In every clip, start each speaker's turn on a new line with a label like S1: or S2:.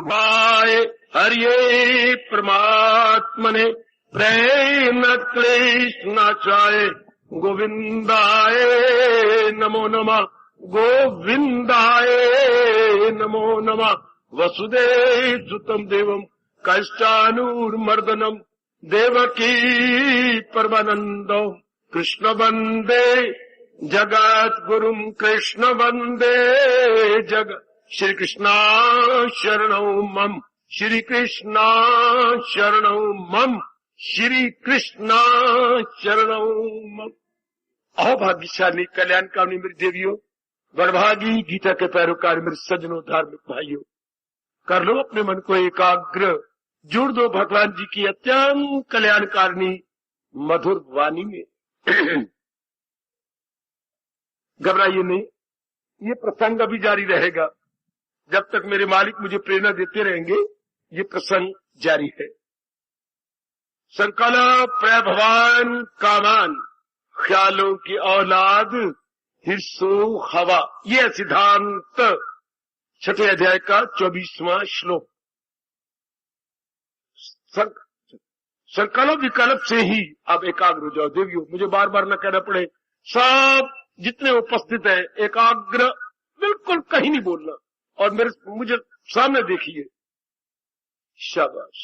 S1: वाय हरिये परमात्मने प्रेम कृष्णाचार्य गोविंदाय नमो नमः, गोविंदाय नमो नमः। वसुदेव सुतम देवम कैश्चानूर्मर्दनम देवकी परमानंदो कृष्ण वंदे जगत गुरुम कृष्ण वंदे जगत। श्री कृष्णा शरणौ मम, श्री कृष्णा शरणौ मम, श्री कृष्णा शरणौ मम। अहो भाग्यशाली कल्याणकामी मेरी देवियों, बड़भागी गीता के पैरोकार मेरे सज्जनों धार्मिक भाइयों, कर लो अपने मन को एकाग्र, जुड़ दो भगवान जी की अत्यंत कल्याणकारिणी मधुर वाणी में। घबराइए नहीं, ये प्रसंग अभी जारी रहेगा जब तक मेरे मालिक मुझे प्रेरणा देते रहेंगे। ये प्रसंग जारी है। संकल्प प्रभवान कामान, ख्यालों की औलाद हिस्सो हवा, ये सिद्धांत 6 अध्याय का 24वां श्लोक। संकल्प विकल्प से ही आप एकाग्र हो जाओ। देवियों, मुझे बार बार न कहना पड़े, सब जितने उपस्थित है एकाग्र, बिल्कुल कहीं नहीं बोलना और मुझे सामने देखिए। शाबाश,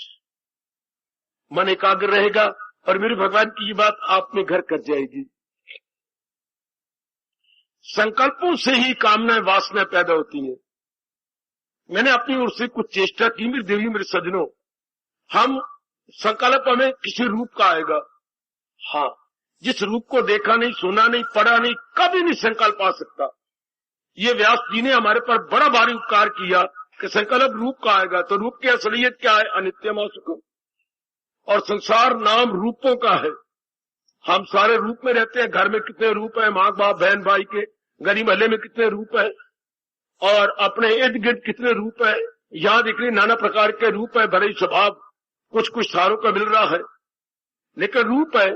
S1: मन एकाग्र रहेगा और मेरे भगवान की ये बात आप में घर कर जाएगी। संकल्पों से ही कामनाएं वासनाएं पैदा होती हैं। मैंने अपनी ओर से कुछ चेष्टा की। मेरी देवी, मेरे सज्जनों, हम संकल्प हमें किसी रूप का आएगा। हाँ, जिस रूप को देखा नहीं, सुना नहीं, पढ़ा नहीं, कभी नहीं संकल्प आ सकता। ये व्यास जी ने हमारे पर बड़ा भारी उपकार किया कि संकल्प रूप का आएगा। तो रूप की असलियत क्या है? अनित्यम असुखम। और संसार नाम रूपों का है। हम सारे रूप में रहते हैं। घर में कितने रूप है, माँ बाप बहन भाई के, गली मोहल्ले में कितने रूप है, और अपने इर्द गिर्द कितने रूप है। यहाँ दिख रही नाना प्रकार के रूप है। भले ही स्वभाव कुछ कुछ सारों का मिल रहा है, लेकिन रूप है।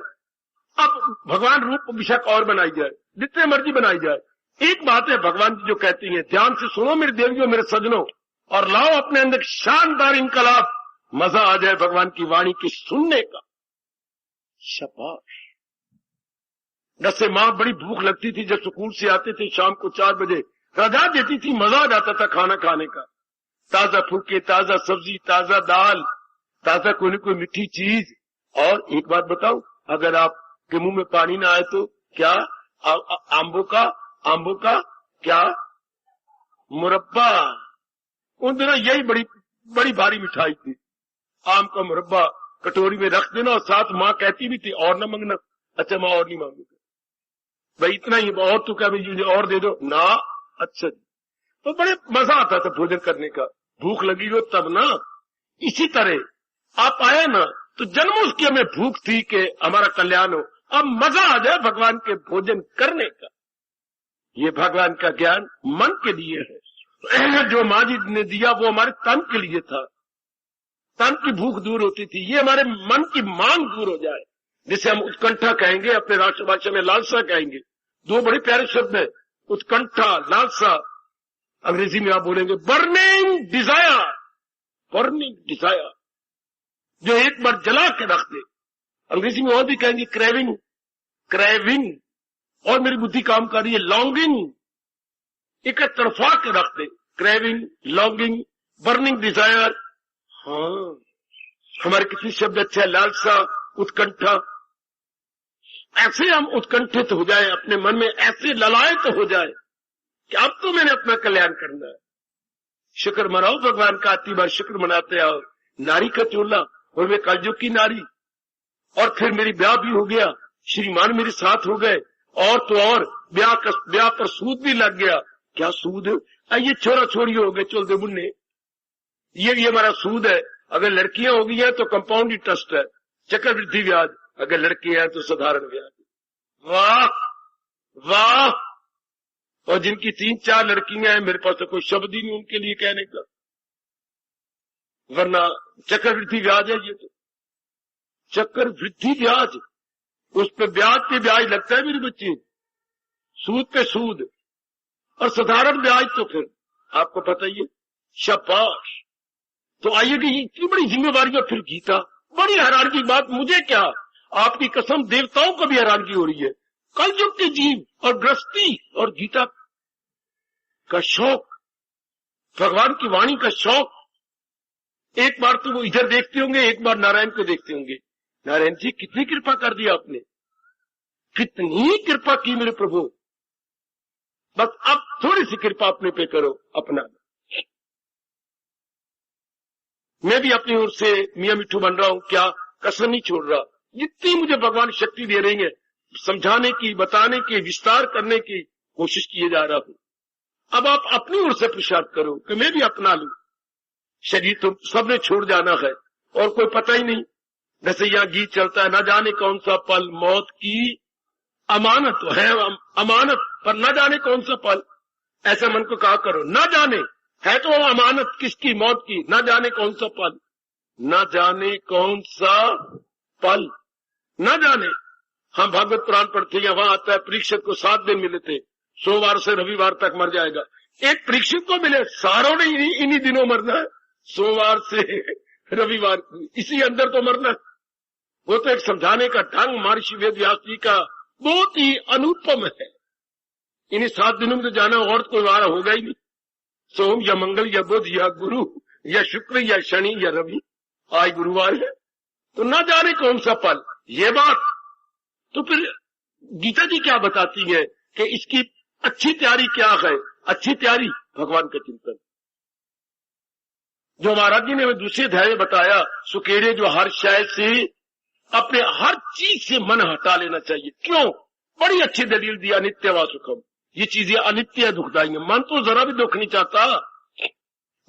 S1: अब भगवान रूप बेशक और बनाई जाए, जितने मर्जी बनाई जाए, एक बात है भगवान जी जो कहती है, ध्यान से सुनो मेरे देवियों, मेरे सज्जनों, और लाओ अपने अंदर शानदार इनकलाब। मजा आ जाए भगवान की वाणी की सुनने का। शाबाश। जैसे माँ बड़ी भूख लगती थी, जब स्कूल से आते थे शाम को 4 बजे, रजा देती थी, मजा आ जाता था खाना खाने का। ताजा फुलके, ताजा सब्जी, ताजा दाल, ताजा कोई न कोई मीठी चीज। और एक बात बताओ, अगर आपके मुंह में पानी ना आए तो क्या? आंबों का क्या मुरब्बा। उन दिनों यही बड़ी भारी मिठाई थी, आम का मुरब्बा कटोरी में रख देना। और साथ माँ कहती भी थी, और न मांगना। अच्छा माँ, और नहीं मांगूंगा भाई, इतना ही, और तो क्या मुझे और दे दो ना। अच्छा जी, तो बड़े मजा आता था भोजन करने का। भूख लगी हो तब ना। इसी तरह आप आए ना, तो जन्मों की हमें भूख थी कि हमारा कल्याण हो। अब मजा आ जाए भगवान के भोजन करने का। ये भगवान का ज्ञान मन के लिए है। जो माँ जी ने दिया वो हमारे तन के लिए था। तन की भूख दूर होती थी, ये हमारे मन की मांग दूर हो जाए, जिसे हम उत्कंठा कहेंगे, अपने राष्ट्रभाषा में लालसा कहेंगे। 2 बड़े प्यारे शब्द है, उत्कंठा, लालसा। अंग्रेजी में आप बोलेंगे बर्निंग डिजायर, बर्निंग डिजायर, जो एक बार जला के रख दे। अंग्रेजी में और भी कहेंगे क्रेविंग, क्रेविंग। और मेरी बुद्धि काम कर रही है, लॉन्गिंग, एक तरफा के रख दे। Craving, longing, burning desire. हाँ, हमारे कितने शब्द अच्छे हैं, लालसा, उत्कंठा। ऐसे हम उत्कंठित हो जाए, अपने मन में ऐसे ललायत हो जाए कि अब तो मैंने अपना कल्याण करना है। शुक्र मनाओ भगवान का, आती बार शुक्र मनाते आओ। नारी का चोला, और वे कलयुग की नारी। और फिर मेरी ब्याह भी हो गया, श्रीमान मेरे साथ हो गए, और तो और ब्याह पर सूद भी लग गया। क्या सूद? ये छोरा छोरी हो गए, चल दे बुन्ने, ये हमारा सूद है। अगर लड़कियां हो गई हैं तो कंपाउंड इंटरेस्ट है, चक्रवृद्धि ब्याज। अगर लड़के हैं तो साधारण ब्याज। वाह वाह। और जिनकी 3-4 लड़कियां हैं, मेरे पास तो कोई शब्द ही नहीं उनके लिए कहने का, वरना चक्रवृद्धि ब्याज है ये तो। चक्रवृद्धि ब्याज, उस पे ब्याज पे ब्याज लगता है मेरे बच्चे, सूद पे सूद। और साधारण ब्याज तो फिर आपको पता ही है। शाबाश। तो आइए कि इतनी बड़ी जिम्मेवारी है, फिर गीता, बड़ी हैरान की बात, मुझे क्या, आपकी कसम देवताओं को भी हैरान की हो रही है। कलयुग के जीव और गृहस्थी और गीता का शौक, भगवान की वाणी का शौक। एक बार तो वो इधर देखते होंगे, एक बार नारायण को देखते होंगे। नारायण जी कितनी कृपा कर दी आपने, कितनी कृपा की मेरे प्रभु, बस अब थोड़ी सी कृपा अपने पे करो अपना। मैं भी अपनी ओर से मियां मिट्ठू बन रहा हूं, क्या कसर नहीं छोड़ रहा। जितनी मुझे भगवान शक्ति दे रही है, समझाने की, बताने की, विस्तार करने की कोशिश किए जा रहा हूं। अब आप अपनी ओर से पुरुषार्थ करो कि मैं भी अपना लूं। शरीर तो सबने छोड़ जाना है और कोई पता ही नहीं। जैसे यहाँ गीत चलता है, न जाने कौन सा पल मौत की अमानत है, अमानत पर न जाने कौन सा पल। ऐसा मन को कहा करो, न जाने है तो अमानत किसकी, मौत की, न जाने कौन सा पल, न जाने कौन सा पल, न जाने। हम भागवत पुराण पढ़ते हैं, वहां आता है परीक्षित को 7 दिन मिले थे, सोमवार से रविवार तक मर जाएगा। एक परीक्षित को मिले, सारों ने इन्हीं दिनों मरना है, सोमवार से रविवार, इसी अंदर तो मरना है। वो तो एक समझाने का ढंग महर्षि वेदव्यास जी का बहुत ही अनुपम है। इन्हीं 7 दिनों में तो जाना और कोई वार होगा ही नहीं। सोम या मंगल या बुध या गुरु या शुक्र या शनि या रवि, आज गुरुवार है, तो न जाने कौन सा पल। ये बात तो फिर गीता जी क्या बताती है कि इसकी अच्छी तैयारी क्या है? अच्छी तैयारी भगवान का चिंतन। जो महाराज जी ने दूसरे अध्याय में बताया, सुकेड़े जो हर शय से, अपने हर चीज से मन हटा लेना चाहिए। क्यों? बड़ी अच्छी दलील दिया, नित्य व सुखम। ये चीजें अनित्य दुखदाई है, मन तो जरा भी दुख नहीं चाहता।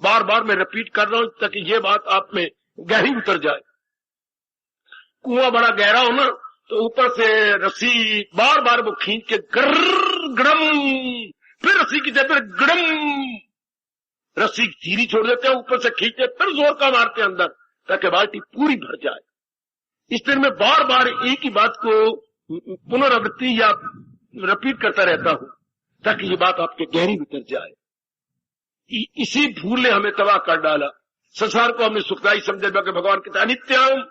S1: बार बार मैं रिपीट कर रहा हूं ताकि ये बात आप में गहरी उतर जाए। कुआं बड़ा गहरा हो ना, तो ऊपर से रस्सी बार बार वो खींच के गर्र गड़म, फिर रस्सी की जगह गड़म, रस्सी धीरे छोड़ देते हैं, ऊपर से खींचते, फिर जोर का मारते अंदर ताकि बाल्टी पूरी भर जाए। इस तरह मैं बार बार एक ही बात को पुनरावृत्ति या रिपीट करता रहता हूं ताकि ये बात आपके गहरी उतर जाए। इसी भूल ने हमें तबाह कर डाला। संसार को हमने सुखदायी समझा कि भगवान कहते अनित्यम,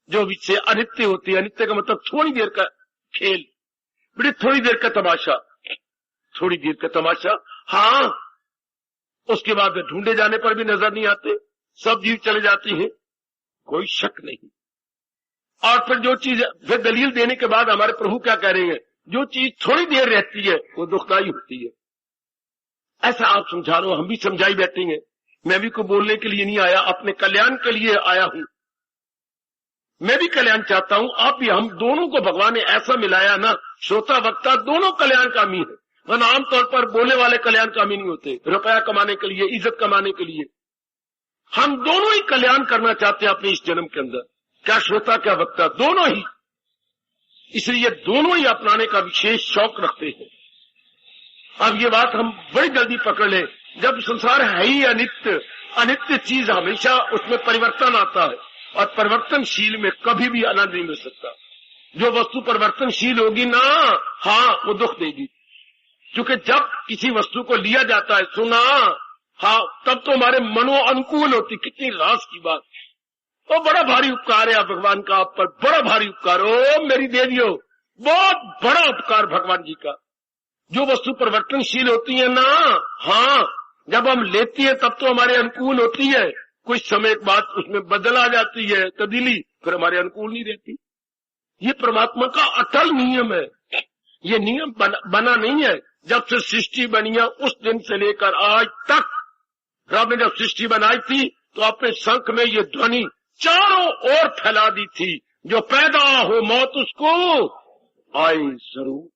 S1: जो विषय अनित्य होती है। अनित्य का मतलब थोड़ी देर का खेल, बड़ी थोड़ी देर का तमाशा, थोड़ी देर का तमाशा। हाँ, उसके बाद ढूंढे जाने पर भी नजर नहीं आते, सब जीव चले जाती हैं, कोई शक नहीं। और फिर जो चीज, फिर दलील देने के बाद हमारे प्रभु क्या कह रहे हैं, जो चीज थोड़ी देर रहती है वो दुखदायी होती है। ऐसा आप समझा लो, हम भी समझाई बैठेंगे। मैं भी को बोलने के लिए नहीं आया, अपने कल्याण के लिए आया हूं। मैं भी कल्याण चाहता हूं, आप भी। हम दोनों को भगवान ने ऐसा मिलाया ना, श्रोता वक्ता दोनों कल्याणकामी है। वरना आमतौर पर बोले वाले कल्याणकामी नहीं होते, रुपया कमाने के लिए, इज्जत कमाने के लिए। हम दोनों ही कल्याण करना चाहते हैं अपने इस जन्म के अंदर, क्या श्रोता क्या वक्ता, दोनों ही। इसलिए दोनों ही अपनाने का विशेष शौक रखते हैं। अब ये बात हम बड़ी जल्दी पकड़ लें, जब संसार है ही अनित्य, अनित्य चीज हमेशा उसमें परिवर्तन आता है, और परिवर्तनशील में कभी भी आनंद नहीं मिल सकता। जो वस्तु परिवर्तनशील होगी ना, हाँ, वो दुख देगी। क्योंकि जब किसी वस्तु को लिया जाता है, सुना, हाँ, तब तो हमारे मनो अनुकूल होती। कितनी रास की बात। तो बड़ा भारी उपकार है भगवान का आप पर, बड़ा भारी उपकार। ओ मेरी देवियों, बहुत बड़ा उपकार भगवान जी का। जो वस्तु परिवर्तनशील होती है ना, हाँ, जब हम लेती है तब तो हमारे अनुकूल होती है, कुछ समय बाद उसमें बदल आ जाती है, तब्दीली, फिर हमारे अनुकूल नहीं रहती। ये परमात्मा का अटल नियम है। ये नियम बना नहीं है जब से सृष्टि बनी है, उस दिन से लेकर आज तक। रब ने जब सृष्टि बनाई थी तो अपने शंख में ये ध्वनि चारों ओर फैला दी थी, जो पैदा हो मौत उसको आए जरूर।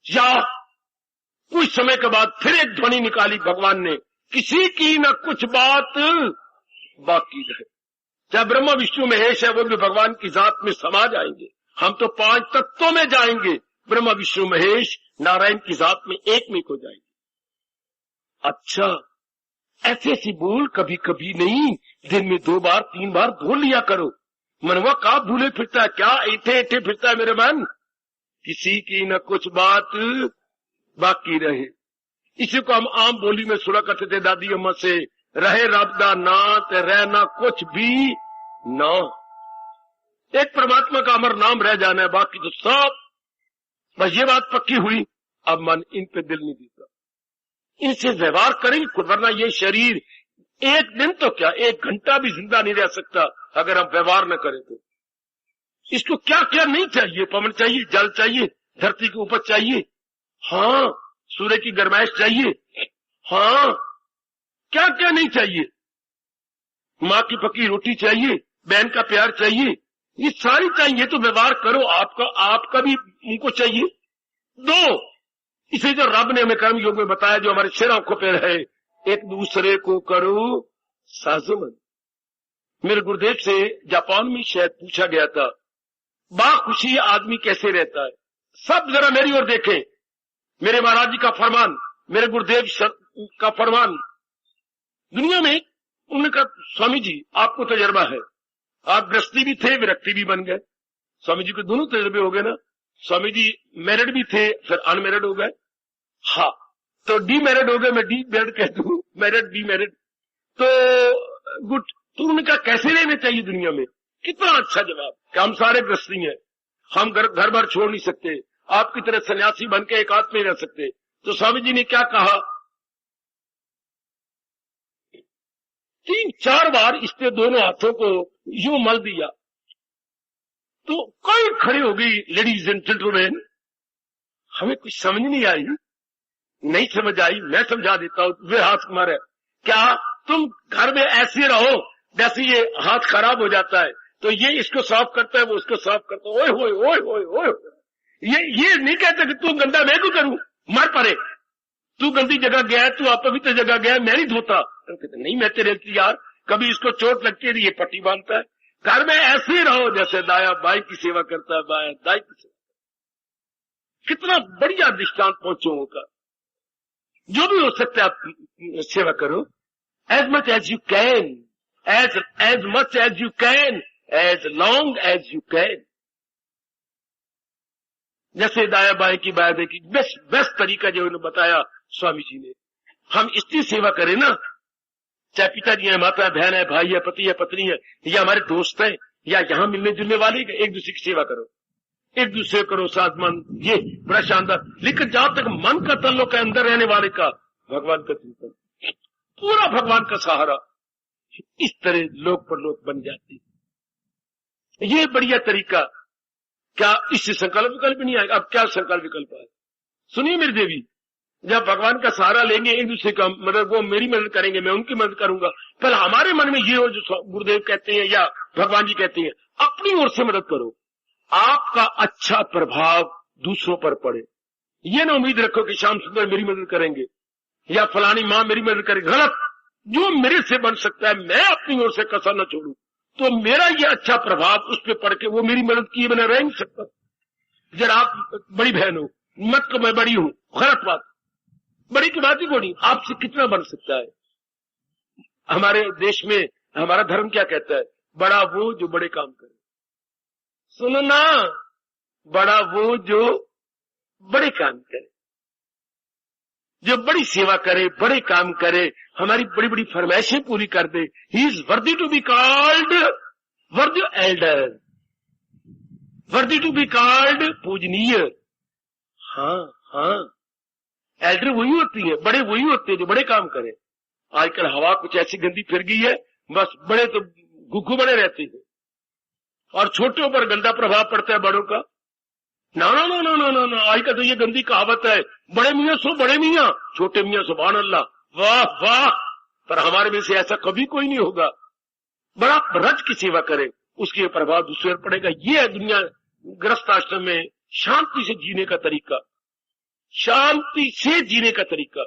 S1: या कुछ समय के बाद फिर एक ध्वनि निकाली भगवान ने, किसी की न कुछ बात बाकी रहे। चाहे ब्रह्मा विष्णु महेश है, वो भी भगवान की जात में समा जाएंगे। हम तो 5 तत्वों में जाएंगे, ब्रह्मा विष्णु महेश नारायण की जात में एक में हो जाएंगे। अच्छा, ऐसे बोल कभी कभी नहीं, दिन में 2 बार 3 बार बोल लिया करो। मनवा का भूले फिरता है, क्या ऐठे ऐठे फिरता है मेरे मन। किसी की न कुछ बात बाकी रहे। इसी को हम आम बोली में सुना करते थे दादी अम्मा से, रहे रब दा ना ते रहना कुछ भी ना। एक परमात्मा का अमर नाम रह जाना है, बाकी तो सब। बस ये बात पक्की हुई, अब मन इन पे दिल नहीं देता, इनसे व्यवहार करेंगे, वरना ये शरीर एक दिन तो क्या 1 घंटा भी जिंदा नहीं रह सकता अगर हम व्यवहार न करें तो। इसको क्या क्या नहीं चाहिए, पवन चाहिए, जल चाहिए, धरती की उपज चाहिए, हाँ, सूर्य की गर्माइश चाहिए, हाँ, क्या क्या नहीं चाहिए, माँ की पकी रोटी चाहिए, बहन का प्यार चाहिए, ये सारी चाहिए। तो व्यवहार करो, आपका भी उनको चाहिए। 2, इसे जो रब ने हमें कर्म योग में बताया, जो हमारे सिर आंखों पे रहे, एक दूसरे को करो साजमन। मेरे गुरुदेव से जापान में शायद पूछा गया था, बाखुशी आदमी कैसे रहता है? सब जरा मेरी ओर देखें, मेरे महाराज जी का फरमान, मेरे गुरुदेव का फरमान। दुनिया में उन्होंने कहा, स्वामी जी आपको तजर्बा है, आप गृहस्थी भी थे, विरक्ति भी बन गए। स्वामी जी को दोनों तजर्बे हो गए ना। स्वामी जी मैरिड भी थे, फिर अनमैरिड हो गए। हाँ, तो डी मैरिड हो गए, मैं डी मैरिड कहता हूं, मैरिड डी मैरिड, तो गुड। तो उन्होंने कहा कैसे रहना चाहिए दुनिया में? कितना अच्छा जवाब कि हम सारे गृहस्थी हैं, हम घर बार छोड़ नहीं सकते, आपकी तरह सन्यासी बन के एकांत में रह सकते। तो स्वामी जी ने क्या कहा, 3-4 बार इसने दोनों हाथों को यूं मल दिया, तो कोई खड़ी हो गई, लेडीज एंड जेंटलमैन। हमें कुछ समझ नहीं आई, नहीं समझ आई, मैं समझा देता हूं। वे हाथ मारे, क्या तुम घर में ऐसे रहो जैसे ये हाथ खराब हो जाता है तो ये इसको साफ करता है, वो उसको साफ करता है, ओए होए ओए होए ओए। ये नहीं कहते कि तू गंदा मैं क्यों करूं, मर पड़े, तू गंदी जगह गया, तू अपवित्र जगह गया, मैं नहीं धोता। तो कहते नहीं मैं तेरे यार, कभी इसको चोट लगती है ये पट्टी बांधता है। घर में ऐसे ही रहो जैसे दाया बाई की सेवा करता है, बाया दाई की सेवा। कितना बढ़िया दृष्टांत पहुंचो होगा। जो भी हो सकता है आप सेवा करो, as much as you can, as much as you can, as long as you can. जैसे दाया बाएं की बाया देखी, बेस्ट तरीका जो उन्होंने बताया स्वामी जी ने, हम इसकी सेवा करें ना, चाहे पिताजी है, माता है, बहन है, भाई है, पति है, पत्नी है, या हमारे दोस्त हैं, या यहाँ मिलने जुलने वाले, एक दूसरे की सेवा करो, एक दूसरे करो साधमान, ये बड़ा शानदार। लेकिन जहां तक मन का ताल्लुक है अंदर रहने वाले का, भगवान का चिंतन, पूरा भगवान का सहारा, इस तरह लोक पर लोक बन जाती। ये बढ़िया तरीका। क्या इससे संकल्प विकल्प नहीं आएगा? अब क्या संकल्प विकल्प आए? सुनिए मेरी देवी, जब भगवान का सहारा लेंगे, एक दूसरे का मदद, वो मेरी मदद करेंगे, मैं उनकी मदद करूंगा, पहले हमारे मन में ये हो जो गुरुदेव कहते हैं या भगवान जी कहते हैं, अपनी ओर से मदद करो, आपका अच्छा प्रभाव दूसरों पर पड़े। ये ना उम्मीद रखो कि श्याम सुंदर मेरी मदद करेंगे या फलानी माँ मेरी मदद करेगी। गलत। जो मेरे से बन सकता है मैं अपनी ओर से कसर न छोड़ू, तो मेरा ये अच्छा प्रभाव उस पर पड़ के वो मेरी मदद किए बिना रह नहीं सकता। जरा आप बड़ी बहन हो, मत को मैं बड़ी हूं, गलत बात। बड़ी की बात ही को नहीं, आपसे कितना बन सकता है। हमारे देश में हमारा धर्म क्या कहता है? बड़ा वो जो बड़े काम करे। सुनो ना, बड़ा वो जो बड़े काम करे, जो बड़ी सेवा करे, बड़े काम करे, हमारी बड़ी बड़ी फरमाइशें पूरी कर दे। He is worthy to be called worthy elder, worthy to be called पूजनीय। हाँ हाँ, एल्डर वही होती है, बड़े वही होते हैं जो बड़े काम करें। आजकल हवा कुछ ऐसी गंदी फिर गई है, बस बड़े तो गुग्गू बने रहते हैं और छोटों पर गंदा प्रभाव पड़ता है बड़ों का। ना ना ना ना ना ना, आज का तो ये गंदी कहावत है, बड़े मियाँ सो बड़े मियाँ, छोटे मियाँ सुभान अल्लाह, वाह वाह। पर हमारे में से ऐसा कभी कोई नहीं होगा। बड़ा रज की सेवा करे, उसके प्रभाव दूसरे पर पड़ेगा। ये है दुनिया गृहस्थ आश्रम में शांति से जीने का तरीका, शांति से जीने का तरीका।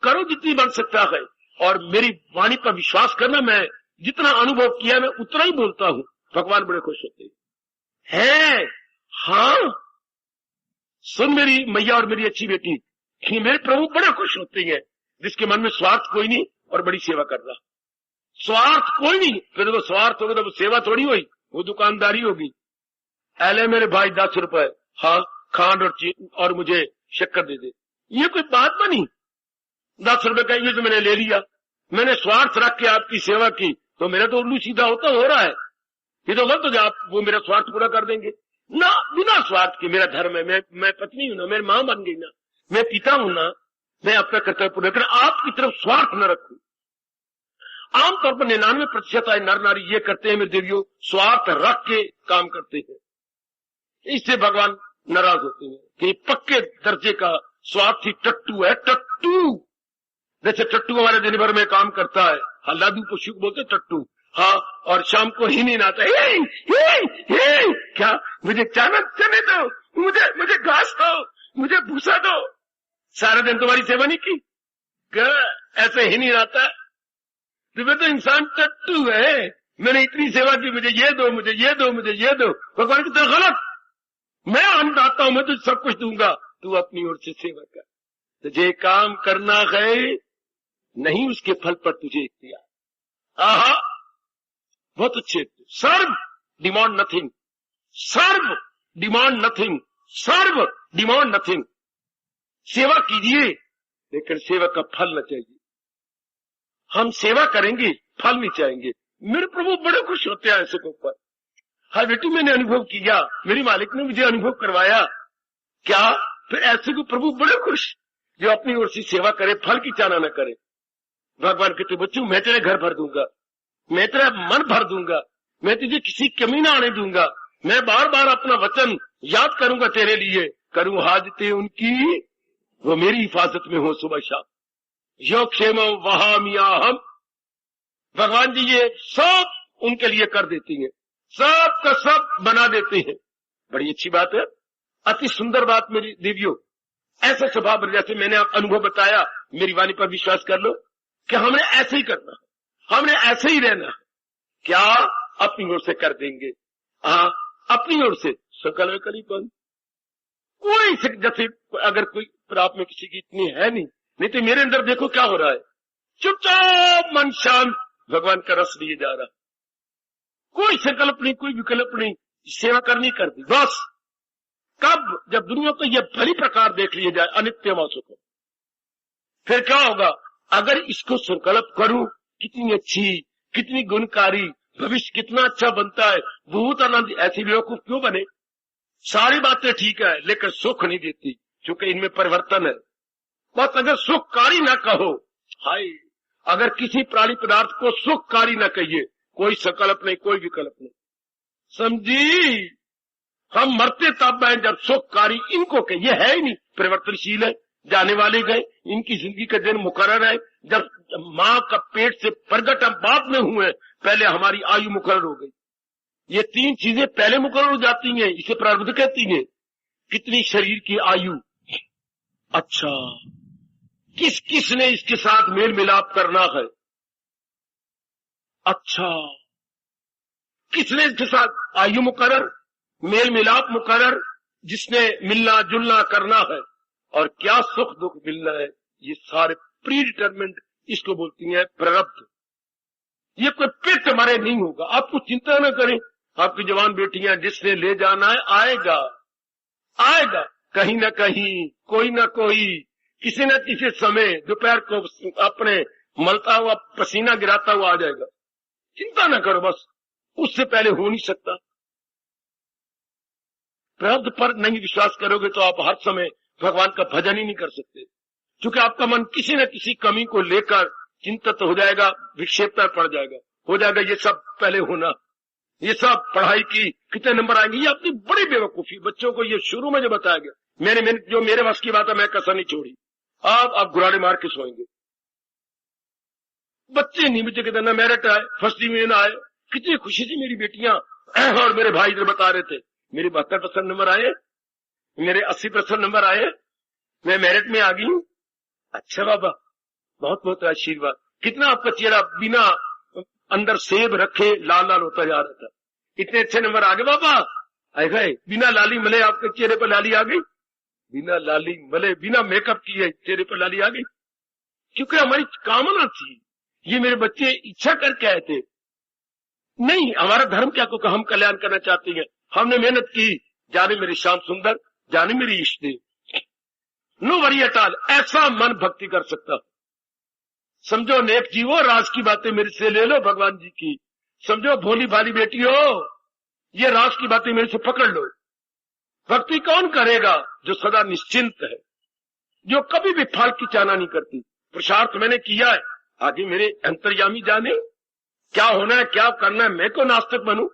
S1: करो जितनी बन सकता है, और मेरी वाणी पर विश्वास करना, मैं जितना अनुभव किया मैं उतना ही बोलता हूं। भगवान बड़े खुश होते हैं। हाँ, सुन मेरी मैया और मेरी अच्छी बेटी, मेरे प्रभु बड़े खुश होते हैं जिसके मन में स्वार्थ कोई नहीं और बड़ी सेवा कर रहा। स्वार्थ कोई नहीं, फिर वो स्वार्थ होगा तो वो सेवा थोड़ी हुई, वो दुकानदारी होगी। एले मेरे भाई 10 रुपए, हाँ खांड और मुझे शक्कर दे दे, ये कोई बात बनी? 10 रुपए का ये तो मैंने ले लिया, मैंने स्वार्थ रख के आपकी सेवा की तो मेरा तो उल्लू सीधा होता हो रहा है। ये तो गलत हो गया, आप वो मेरा स्वार्थ पूरा कर देंगे ना, बिना स्वार्थ के। मेरा धर्म है, मैं पत्नी हूं ना, मेरी मां बन गई ना, मैं पिता हूं ना, मैं अपना कर्तव्य पूरा कर, आपकी तरफ स्वार्थ न रखूं। आमतौर पर 99% आए नर नारी ये करते हैं मेरे देवियों, स्वार्थ रख के काम करते हैं। इससे भगवान नाराज होते हैं कि पक्के दर्जे का स्वार्थी टट्टू है, टट्टू। जैसे टट्टू हमारे दिन भर में काम करता है, हाँ, लादू पशु बोलते टट्टू, हाँ, और शाम को ही नहीं आता है, क्या मुझे चने दो, मुझे घास दो, मुझे भूसा दो। सारा दिन तुम्हारी सेवा नहीं की, ऐसे ही नहीं आता। तुम्हें तो इंसान टट्टू है, मैंने इतनी सेवा की, मुझे ये दो, मुझे ये दो, मुझे ये दो। भगवान की तरह गलत, मैं अन्नदाता हूं, मैं तुझे सब कुछ दूंगा, तू अपनी ओर से सेवा कर। तुझे काम करना है, नहीं उसके फल पर तुझे इख्तियार। आहा, बहुत अच्छे। सर्व डिमांड नथिंग, सर्व डिमांड नथिंग, सर्व डिमांड नथिंग। सेवा कीजिए लेकिन सेवा का फल न चाहिए। हम सेवा करेंगे, फल नहीं चाहेंगे। मेरे प्रभु बड़े खुश होते हैं ऐसे के ऊपर। हर बेटी मैंने अनुभव किया, मेरी मालिक ने मुझे अनुभव करवाया। क्या फिर ऐसे को प्रभु बड़े खुश, जो अपनी ओर से सेवा करे, फल की चाहना न करे। भगवान कहते बच्चों, मैं तेरे घर भर दूंगा, मैं तेरा मन भर दूंगा, मैं तुझे किसी कमी ना आने दूंगा। मैं बार बार अपना वचन याद करूंगा तेरे लिए, करूं हाजते उनकी, वो मेरी हिफाजत में हो सुबह शाम। यो क्षेम वहामिया हम, भगवान जी ये सब उनके लिए कर देती हैं, सब का सब बना देते हैं। बड़ी अच्छी बात है, अति सुंदर बात मेरी देवियों। ऐसा स्वभाव, जैसे मैंने आप अनुभव बताया, मेरी वाणी पर विश्वास कर लो कि हमने ऐसे ही करना है, हमने ऐसे ही रहना है। क्या अपनी ओर से कर देंगे, हाँ, अपनी ओर से संकल्प करी कौन कोई, जैसे अगर कोई आप में किसी की इतनी है नहीं तो मेरे अंदर देखो क्या हो रहा है, चुपचाप मन शांत भगवान का रस लिए जा रहा, कोई संकल्प नहीं, कोई विकल्प नहीं, सेवा करनी कर दी बस। कब, जब दुनिया को यह भली प्रकार देख लिया जाए अनित्य वासों को, फिर क्या होगा, अगर इसको संकल्प करूं, कितनी अच्छी, कितनी गुणकारी, भविष्य कितना अच्छा बनता है, बहुत आनंद। ऐसी बेवकूफ क्यों बने, सारी बातें ठीक है लेकिन सुख नहीं देती, क्योंकि इनमें परिवर्तन है। बस अगर सुखकारी ना कहो, हाय, अगर किसी प्राणी पदार्थ को सुखकारी ना कहिए, कोई संकल्प नहीं, कोई विकल्प नहीं, समझी। हम मरते तब हैं जब सुखकारी इनको कहिए, है ही नहीं, परिवर्तनशील है, जाने वाले गए, इनकी जिंदगी का दिन मुकर्रर है। जब माँ का पेट से प्रगट हम बाद में हुए, पहले हमारी आयु मुकर्रर हो गई। ये तीन चीजें पहले मुकर्रर हो जाती हैं, इसे प्रारब्ध कहती हैं। कितनी शरीर की आयु, अच्छा, किस किस ने इसके साथ मेल मिलाप करना है, अच्छा, किसने इसके साथ आयु मुकर्रर, मेल मिलाप मुकर्रर, जिसने मिलना जुलना करना है, और क्या सुख दुख मिलना है, ये सारे प्री डिटरमेंट, इसको बोलती हैं प्रारब्ध। ये कोई पेट मरे नहीं होगा, आप कुछ चिंता न करें। आपकी जवान बेटियां, जिसने ले जाना है आएगा, आएगा कहीं न कहीं, कोई न कोई, किसी न किसी समय दोपहर को अपने मलता हुआ पसीना गिराता हुआ आ जाएगा। चिंता न करो, बस उससे पहले हो नहीं सकता। प्रारब्ध पर नहीं विश्वास करोगे तो आप हर समय भगवान का भजन ही नहीं कर सकते, क्योंकि आपका मन किसी न किसी कमी को लेकर चिंतित हो जाएगा, विक्षेप पर पड़ जाएगा, हो जाएगा ये सब पहले होना, ये सब पढ़ाई की कितने नंबर आएंगे। ये अपनी बड़ी बेवकूफी, बच्चों को ये शुरू में जो बताया गया, मैंने जो मेरे वश की बात है मैं कसर नहीं छोड़ी। आप गुराड़े मार के सोएंगे। बच्चे नहीं, बच्चे कहते ना मेरिट आए, फर्स्ट डिवीजन आए, कितनी खुशी थी मेरी बेटियां और मेरे भाई इधर बता रहे थे, मेरे 72% नंबर आए, मेरे 80% नंबर आए, मैं मेरिट में आ गई हूँ। अच्छा बाबा, बहुत बहुत आशीर्वाद। कितना आपका चेहरा बिना अंदर सेब रखे लाल लाल होता जा रहा था, इतने अच्छे नंबर आ गए बाबा। आए गए, बिना लाली मले आपके चेहरे पर लाली आ गई, बिना लाली मले, बिना मेकअप किए चेहरे पर लाली आ गई, क्योंकि हमारी कामना थी। ये मेरे बच्चे इच्छा करके आए थे, नहीं हमारा धर्म क्या, क्योंकि हम कल्याण करना चाहते हैं, हमने मेहनत की, जाने मेरी श्याम सुंदर, जाने मेरी इष्ट देव। नो वरी एट ऑल, ऐसा मन भक्ति कर सकता, समझो नेक जीवो, राज की बातें मेरे से ले लो भगवान जी की। समझो भोली भाली बेटी हो, ये राज की बातें मेरे से पकड़ लो। भक्ति कौन करेगा? जो सदा निश्चिंत है, जो कभी भी फाल की चाहना नहीं करती। पुरुषार्थ मैंने किया है, आगे मेरे अंतर्यामी जाने क्या होना है, क्या करना है। मैं को नास्तिक बनूं?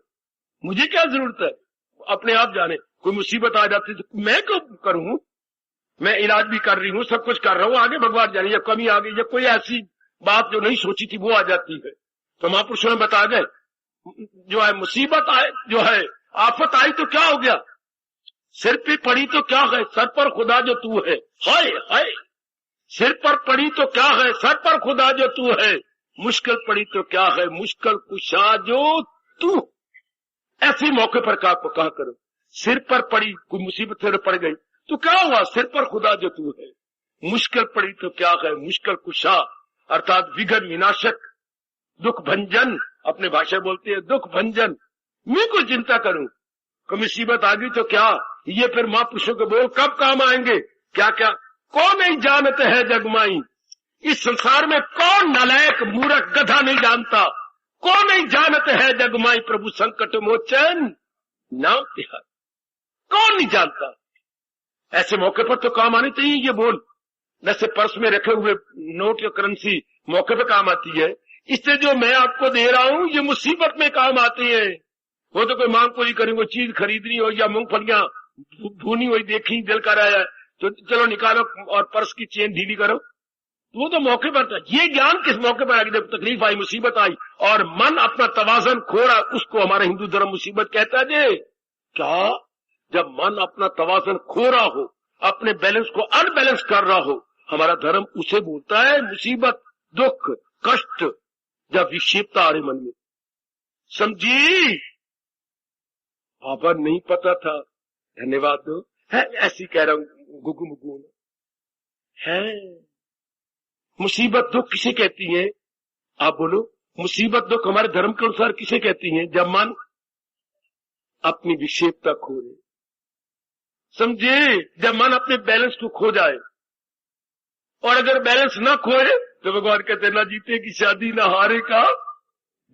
S1: मुझे क्या जरूरत है? अपने आप जाने। कोई मुसीबत आ जाती तो मैं क्यों करूं? मैं इलाज भी कर रही हूं, सब कुछ कर रहा हूं, आगे भगवान जाने। या कमी आ गई, या कोई ऐसी बात जो नहीं सोची थी वो आ जाती है, तो महापुरुषों ने बता गए, जो है मुसीबत आए, जो है आफत आई तो क्या हो गया? सिर पे पड़ी तो क्या है? सर पर खुदा जो तू है। हाय हाय, सिर पर पड़ी तो क्या है? सर पर खुदा जो तू है। मुश्किल पड़ी तो क्या है? मुश्किल कुशा जो तू। ऐसे मौके पर कहा करो, सिर पर पड़ी कोई मुसीबत से पड़ गई तो क्या हुआ? सिर पर खुदा जो तू है। मुश्किल पड़ी तो क्या है? मुश्किल कुशा, अर्थात विघ्न विनाशक, दुख भंजन। अपने भाषा बोलते हैं दुख भंजन। मैं कोई चिंता करूं? कोई मुसीबत आ गई तो क्या? ये फिर महापुरुषों के बोल कब काम आएंगे? क्या क्या कौन नहीं जानते है जगमाई। इस संसार में कौन नालायक मूर्ख गधा नहीं जानता? कौन नहीं जानते है जगमाई प्रभु संकट मोचन नाम तिहार। कौन नहीं जानता? ऐसे मौके पर तो काम आने चाहिए ये बोल। जैसे पर्स में रखे हुए नोट या करेंसी मौके पर काम आती है, इससे जो मैं आपको दे रहा हूं ये मुसीबत में काम आती है। वो तो कोई मांग पूरी करेंगे, चीज खरीदनी हो या मूंगफलियां भूनी हुई देखी, दिल कर आया तो चलो निकालो और पर्स की चेन ढीली करो, वो तो मौके पर था। ये ज्ञान किस मौके पर आगे जब तकलीफ आई, मुसीबत आई और मन अपना तवाजन खो रहा, उसको हमारा हिंदू धर्म मुसीबत कहता है जी। क्या? जब मन अपना तवाजन खो रहा हो, अपने बैलेंस को अनबैलेंस कर रहा हो, हमारा धर्म उसे बोलता है मुसीबत, दुख, कष्ट। जब विक्षेपता आ रही मन में, समझी? बाबा नहीं पता था, धन्यवाद दो है, ऐसी कह रहा हूं गुगु मुगु है। मुसीबत दुख किसे कहती है? आप बोलो। मुसीबत दुख हमारे धर्म के अनुसार किसे कहती है? जब मन अपनी विक्षेपता खो दे, समझे? जब मन अपने बैलेंस को खो जाए, और अगर बैलेंस ना खोए तो भगवान कहते ना जीते की शादी ना हारे का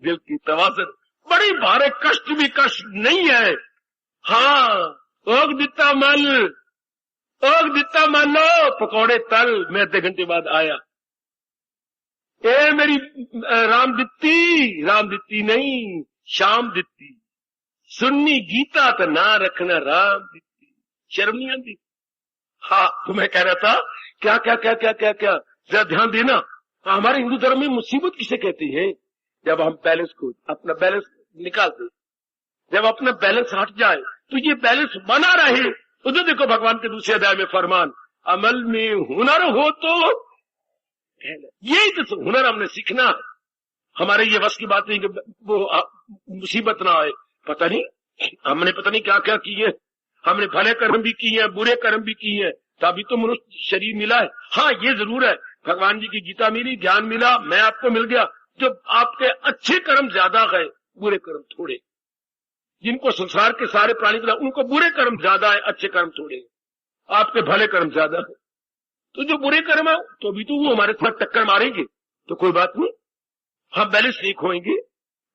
S1: दिल की तवाज़न। बड़ी भारे कष्ट भी कष्ट नहीं है। हाँ, ओग दिता लो पकौड़े तल। मैं आधे घंटे बाद आया, ए मेरी राम दित्ती नहीं शाम दित्ती, सुन्नी गीता तो ना रखना राम दित्ती, शर्म नहीं आती? हाँ, तो मैं कह रहा था क्या क्या क्या क्या क्या क्या जरा ध्यान देना। हमारे हिंदू धर्म में मुसीबत किसे कहती है? जब हम बैलेंस को अपना बैलेंस निकाल दे, जब अपना बैलेंस हट जाए तो ये बैलेंस बना रहे। तो देखो भगवान के दूसरे अध्याय में फरमान, अमल में हुनर हो तो यही तो हुनर हमने सीखना है। हमारे ये बस की बात नहीं कि वो मुसीबत ना आए। पता नहीं हमने पता नहीं क्या क्या किए, हमने भले कर्म भी किए हैं, बुरे कर्म भी किए हैं, तभी तो मनुष्य शरीर मिला है। हाँ, ये जरूर है, भगवान जी की गीता मिली, ज्ञान मिला, मैं आपको मिल गया। जो आपके अच्छे कर्म ज्यादा है, बुरे कर्म थोड़े। जिनको संसार के सारे प्राणी मिला उनको बुरे कर्म ज्यादा है, अच्छे कर्म थोड़े। आपके भले कर्म ज्यादा है, तो जो बुरे कर्म है तो भी तो वो हमारे साथ टक्कर मारेंगे, तो कोई बात नहीं, हम बैलेंस नहीं खोएंगे।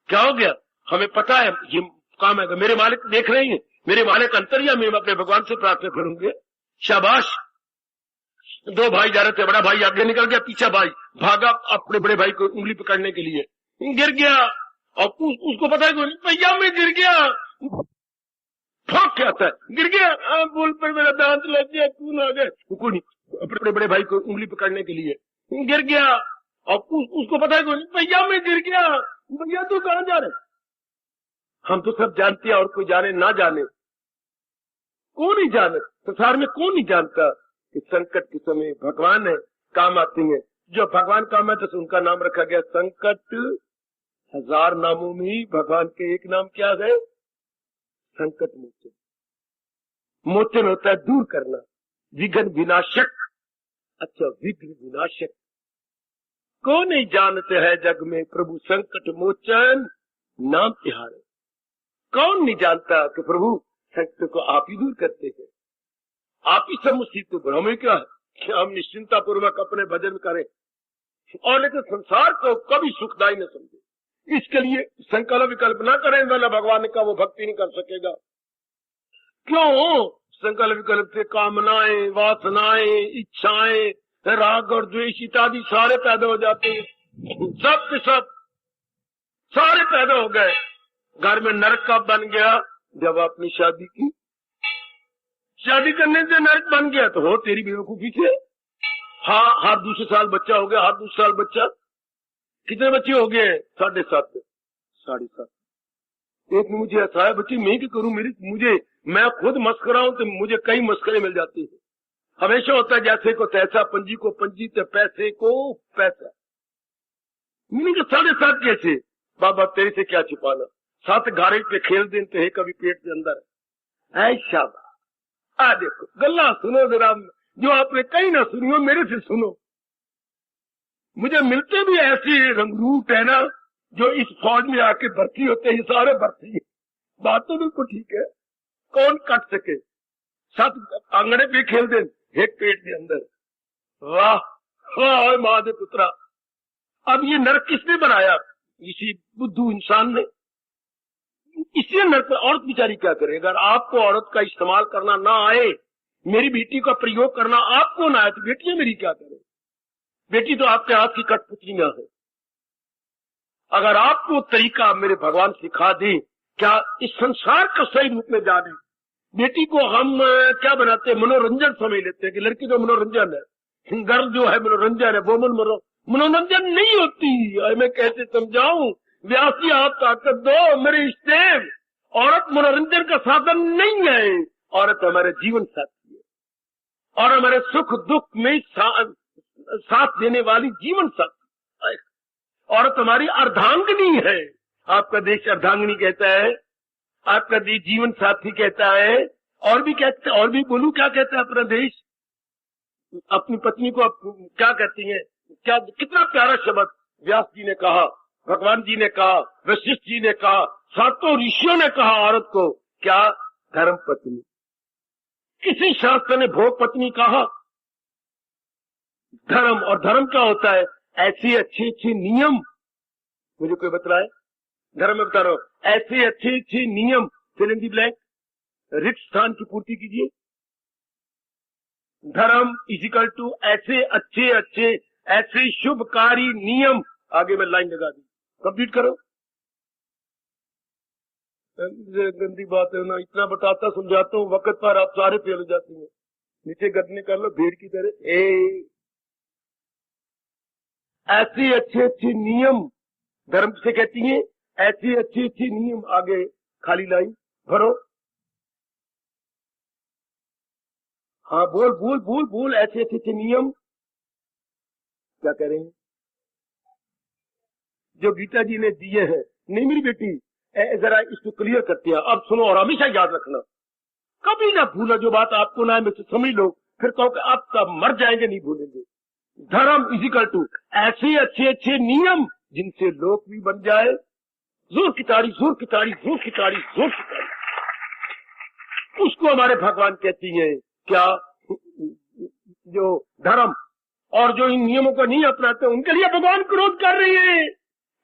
S1: क्या हो गया? हमें पता है ये काम है, मेरे मालिक देख रहे हैं, मेरे मालिक अंतर्यामी, मैं अपने भगवान से प्रार्थना करूंगे। शाबाश। दो भाई जा रहे थे, बड़ा भाई आगे निकल गया, पीछा भाई भागा अपने बड़े भाई को उंगली पकड़ने के लिए, गिर गया और उसको पता है भैया मैं गिर गया, क्या था, गिर गया, बोल पर मेरा दांत लग गया, खून आ गया। अपने बड़े भाई को उंगली पकड़ने के लिए गिर गया और उसको पता है भैया मैं गिर गया, भैया तू कहां जा रहे? हम तो सब जानते हैं, और कोई जाने ना जाने, कौन नहीं जाने, संसार में कौन नहीं जानता कि संकट के समय भगवान है काम आते हैं। जो भगवान काम है तो उनका नाम रखा गया संकट। हजार नामों में ही भगवान के एक नाम क्या है? संकट मोचन। मोचन होता है दूर करना, विघ्न विनाशक। अच्छा, विघ्न विनाशक कौन नहीं जानते हैं जग में प्रभु संकट मोचन नाम तिहारे। कौन नहीं जानता कि प्रभु संकट को आप ही दूर करते हैं, आप ही सब मुसीबतों पर। हमें क्या है कि हम निश्चिंता पूर्वक अपने भजन करें, और लेकिन संसार को कभी सुखदायी न समझे। इसके लिए संकल्प विकल्प न करें, वाला भगवान का वो भक्ति नहीं कर सकेगा। क्यों? संकल्प विकल्प से कामनाएं, वासनाएं, इच्छाएं, राग और द्वेष इत्यादि सारे पैदा हो जाते हैं। सब के सब सारे पैदा हो गए। घर में नरक कब बन गया? जब आपने शादी की। शादी करने से नरक बन गया तो हो तेरी बेवकूफी से। हाँ, हर दूसरे साल बच्चा हो गया, हर दूसरे साल बच्चा। कितने बच्चे हो गए? 7.5 7.5। एक ने मुझे हंसाया, बच्ची मैं क्या करूं, मैं खुद मस्करा हूं तो मुझे कई मस्करे मिल जाते हैं। हमेशा होता है जैसे को तैसा, पंजी को पंजी, तो पैसे को पैसा। मैंने कहा 7.5 कैसे? बाबा तेरे से क्या छुपाना, 7 घारे पे खेल दिन तो है कभी पेट के अंदर। ऐसा आ देखो गल्ला सुनो जरा, जो आपने कहीं ना सुनी हो मेरे से सुनो। मुझे मिलते भी ऐसे रंगरूट है ना, जो इस फौज में आके भर्ती होते हैं, सारे भर्ती है। बात तो बिल्कुल ठीक है, कौन कट सके। 7 आंगने पे खेल दे एक पेट के अंदर। वाह वाह महादेव पुत्रा। अब ये नरक किसने बनाया? इसी बुद्धू इंसान ने। इसलिए नरक औरत बेचारी क्या करे? अगर आपको औरत का इस्तेमाल करना ना आए, मेरी बेटी का प्रयोग करना आपको ना आए, तो बेटियां मेरी क्या करे? बेटी तो आपके हाथ की कठपुतलियां है। अगर आपको तरीका मेरे भगवान सिखा दे, क्या इस संसार का सही रूप में जाने। बेटी को हम क्या बनाते हैं? मनोरंजन समझ लेते हैं कि लड़की तो मनोरंजन है, गर्ल जो है मनोरंजन है। वो मनोरंजन नहीं होती। मैं कैसे समझाऊं? व्यास जी आप ताकत दो मेरे इष्टदेव। औरत मनोरंजन का साधन नहीं है, औरत हमारे जीवन साथी है और हमारे सुख दुख में साथ देने वाली जीवन साथी। औरत हमारी अर्धांगिनी है। आपका देश अर्धांगिनी कहता है, आपका देश जीवन साथी कहता है, और भी कहते, और भी बोलूं क्या कहता है अपना देश? अपनी पत्नी को क्या कहती है? क्या कितना प्यारा शब्द व्यास जी ने कहा, भगवान जी ने कहा, वशिष्ठ जी ने कहा, 7 ऋषियों ने कहा औरत को क्या? धर्म पत्नी। किसी शास्त्र ने भोग पत्नी कहा। धर्म, और धर्म क्या होता है? ऐसे अच्छे अच्छे नियम। मुझे कोई बतलाए? धर्म में बता रहा हूं, ऐसे अच्छे अच्छे नियम। फिल इन द ब्लैंक, रिक्त स्थान की पूर्ति कीजिए। धर्म इजिकल टू ऐसे अच्छे अच्छे, ऐसे शुभकारी नियम। आगे में लाइन लगा दी, कंप्लीट करो। गंदी बात है ना, इतना बताता समझाता हूँ, वक्त पर आप सारे फेल हो जाते हैं। नीचे गटने कर लो भेड़ की तरह। ऐसे अच्छे अच्छे नियम धर्म से कहती है, ऐसे अच्छे अच्छे नियम। आगे खाली लाइन भरो। हाँ बोल बोल बोल बोल, ऐसे अच्छे अच्छे नियम क्या कह रहे हैं? जो गीता जी ने दिए हैं। नहीं मेरी बेटी, जरा इसको क्लियर करते हैं। अब सुनो और हमेशा याद रखना, कभी ना भूला जो बात आपको ना है, समझ लो, फिर कहो कि आप सब मर जाएंगे, नहीं भूलेंगे। धर्म इजिकल टू ऐसे अच्छे अच्छे नियम जिनसे लोक भी बन जाए। जोर की ताड़ी, जोर की ताड़ी, जोर की ताड़ी, जोर की ताड़ी। उसको हमारे भगवान कहती हैं क्या? जो धर्म, और जो इन नियमों को नहीं अपनाते उनके लिए भगवान क्रोध कर रही है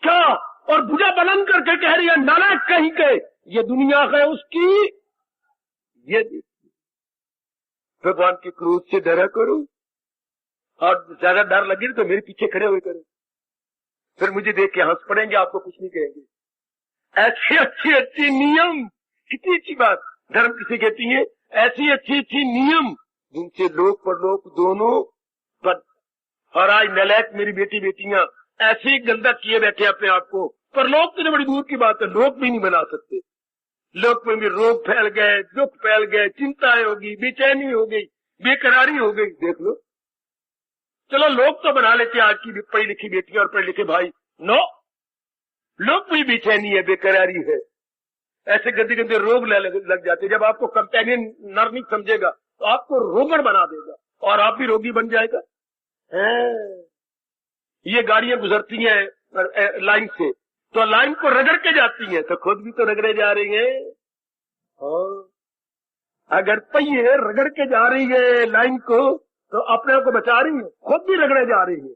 S1: क्या? और भुजा बुलंद करके कह रही है, नालायक कहीं के, ये दुनिया है उसकी। ये भगवान के क्रोध से डरा करो, और ज्यादा डर लगे तो मेरे पीछे खड़े हुए करो, फिर मुझे देख के हंस पड़ेंगे, आपको कुछ नहीं कहेंगे। ऐसे अच्छे अच्छे नियम, कितनी अच्छी बात। धर्म किसे कहती है? ऐसे अच्छे अच्छे नियम जिनसे लोक परलोक दोनों बन। और आज नलायक मेरी बेटी बेटियां ऐसे गंदा किए बैठे अपने आप को। परलोक तो बड़ी दूर की बात है, लोक भी नहीं बना सकते। लोक में भी रोग फैल गए, दुख फैल गए, चिंताएं होगी, बेचैनी हो गई, बेकरारी हो गई। देख लो, चलो लोग तो बना लेते हैं आज की पढ़ी लिखी बेटियां और पढ़े लिखे भाई। नो, लोग भी बेचैनी है, बेकरारी है, ऐसे गंदे गंदे रोग लग जाते। जब आपको कंपेनियन नर नहीं समझेगा तो आपको रोगण बना देगा और आप भी रोगी बन जाएगा। ये गाड़ियां गुजरती हैं लाइन से, तो लाइन को रगड़ के जाती हैं, तो खुद भी तो रगड़े जा रही है। अगर पहिए रगड़ के जा रही है लाइन को, तो अपने आप को बचा रही है, खुद भी रगड़े जा रही है।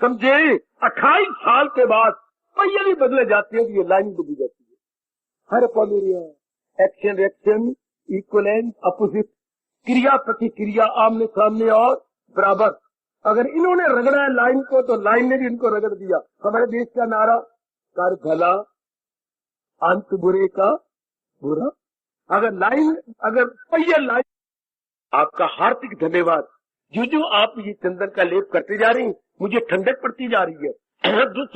S1: समझे? 28 साल के बाद पहिए भी बदले जाते हैं, तो ये लाइन बदली जाती है। हर पॉलोरिया, एक्शन रिएक्शन, इक्वलेंट अपोजिट, क्रिया प्रतिक्रिया, आमने सामने और बराबर। अगर इन्होंने रगड़ा है लाइन को, तो लाइन ने भी इनको रगड़ दिया। हमारे देश का नारा, कर भला अंत बुरे का बुरा। अगर पहिया लाइन। आपका हार्दिक धन्यवाद। जो जो आप ये चंदन का लेप करते जा रही हैं, मुझे ठंडक पड़ती जा रही है। तो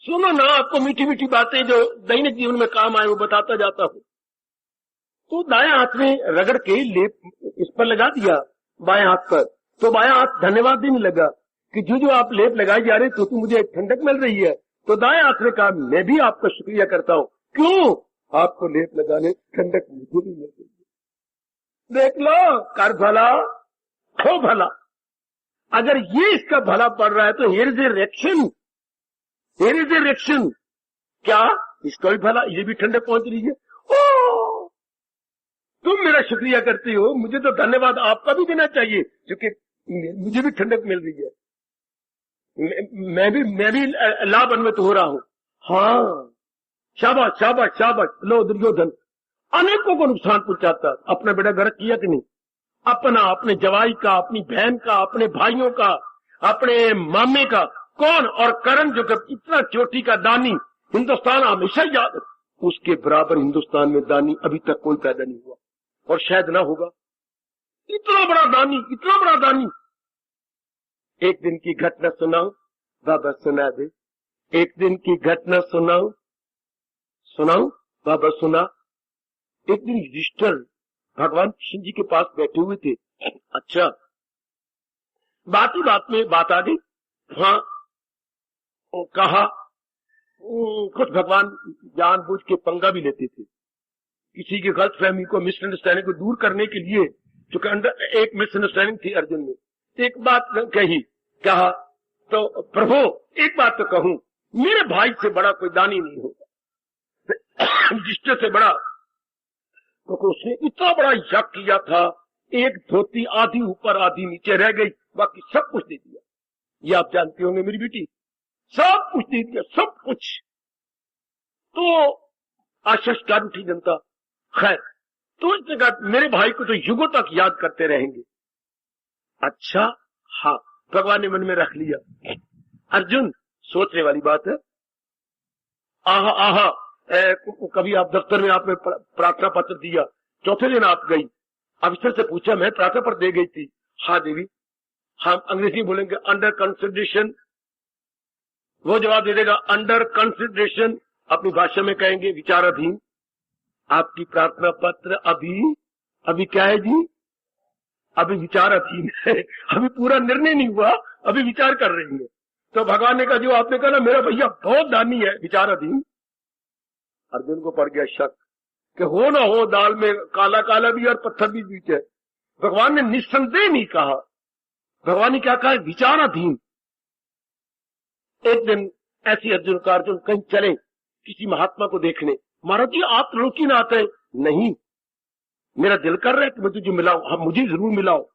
S1: सुनो ना, आपको मीठी मीठी बातें जो दैनिक जीवन में काम आए वो बताता जाता हूँ। तो दाएं हाथ में रगड़ के लेप इस पर लगा दिया, बाएं हाथ पर, तो बाएं हाथ धन्यवाद देने लगा कि जो आप लेप लगाए जा रहे तो मुझे ठंडक मिल रही है। तो दाएं हाथ ने कहा, मैं भी आपका शुक्रिया करता हूँ। क्यों? आपको लेप लगाने ठंडक मुझे भी मिल रही है। देख लो, कर भला खो भला। अगर ये इसका भला पड़ रहा है तो हियर इज ए रिएक्शन। क्या इसका भी भला, ये भी ठंडक पहुंच रही है। ओ, तुम मेरा शुक्रिया करती हो, मुझे तो धन्यवाद आपका भी देना चाहिए, क्योंकि मुझे भी ठंडक मिल रही है। मैं भी लाभान्वित हो रहा हूं। हाँ, शाबाश शाबाश शाबाश। लो दुर्योधन अनेकों को नुकसान पहुंचाता, अपना बेटा गर्क किया कि नहीं? अपना, अपने जवाई का, अपनी बहन का, अपने भाइयों का, अपने मामे का। कौन? और करण जो इतना चोटी का दानी हिंदुस्तान हमेशा याद, उसके बराबर हिंदुस्तान में दानी अभी तक कोई पैदा नहीं हुआ और शायद ना होगा। इतना बड़ा दानी। एक दिन की घटना सुनाओ बाबा, सुना दे। एक दिन की घटना सुनाओ बाबा, सुना। एक दिन युधिष्ठिर भगवान कृष्ण जी के पास बैठे हुए थे। अच्छा, बात ही बात में बात आ गई। हाँ, कहा कुछ भगवान जानबूझ के पंगा भी लेते थे, किसी की गलतफहमी को, मिसअंडरस्टैंडिंग को दूर करने के लिए। चूंकि अंदर एक मिसअंडरस्टैंडिंग थी अर्जुन में, एक बात कहा तो प्रभु एक बात तो कहूं, मेरे भाई से बड़ा कोई दानी नहीं होगा, जिससे से बड़ा। क्योंकि उसने इतना बड़ा यज्ञ किया था, एक धोती आधी ऊपर आधी नीचे रह गई, बाकी सब कुछ दे दिया। ये आप जानते होंगे मेरी बेटी, सब कुछ दे दिया, सब कुछ। तो आश्चर्य उठी जनता। खैर, तो इसने कहा मेरे भाई को तो युगों तक याद करते रहेंगे। अच्छा, हाँ, भगवान ने मन में रख लिया। अर्जुन, सोचने वाली बात है। आहा, कभी आप दफ्तर में आपने प्रार्थना पत्र दिया, चौथे दिन आप गई, अफसर से पूछा मैं प्रार्थना पत्र दे गई थी। हाँ देवी। हम अंग्रेजी बोलेंगे अंडर कंसिडरेशन, वो जवाब दे देगा अंडर कंसिडरेशन। अपनी भाषा में कहेंगे विचाराधीन। आपकी प्रार्थना पत्र अभी क्या है जी? अभी विचाराधीन है, अभी पूरा निर्णय नहीं हुआ, अभी विचार कर रही है। तो भगवान ने कहा जो आपने कहा ना मेरा भैया बहुत दानी है, विचाराधीन। अर्जुन को पड़ गया शक कि हो ना हो दाल में काला काला भी और पत्थर भी बीच है। भगवान ने निस्संदेह नहीं कहा, भगवान ने क्या कहा? विचाराधीन। एक दिन ऐसी अर्जुन का, अर्जुन कहीं चले किसी महात्मा को देखने। महाराज जी आप रोकी ना आते? नहीं, मेरा दिल कर रहा है कि मैं तुझे मिलाऊं। हाँ, मुझे जरूर मिलाओ।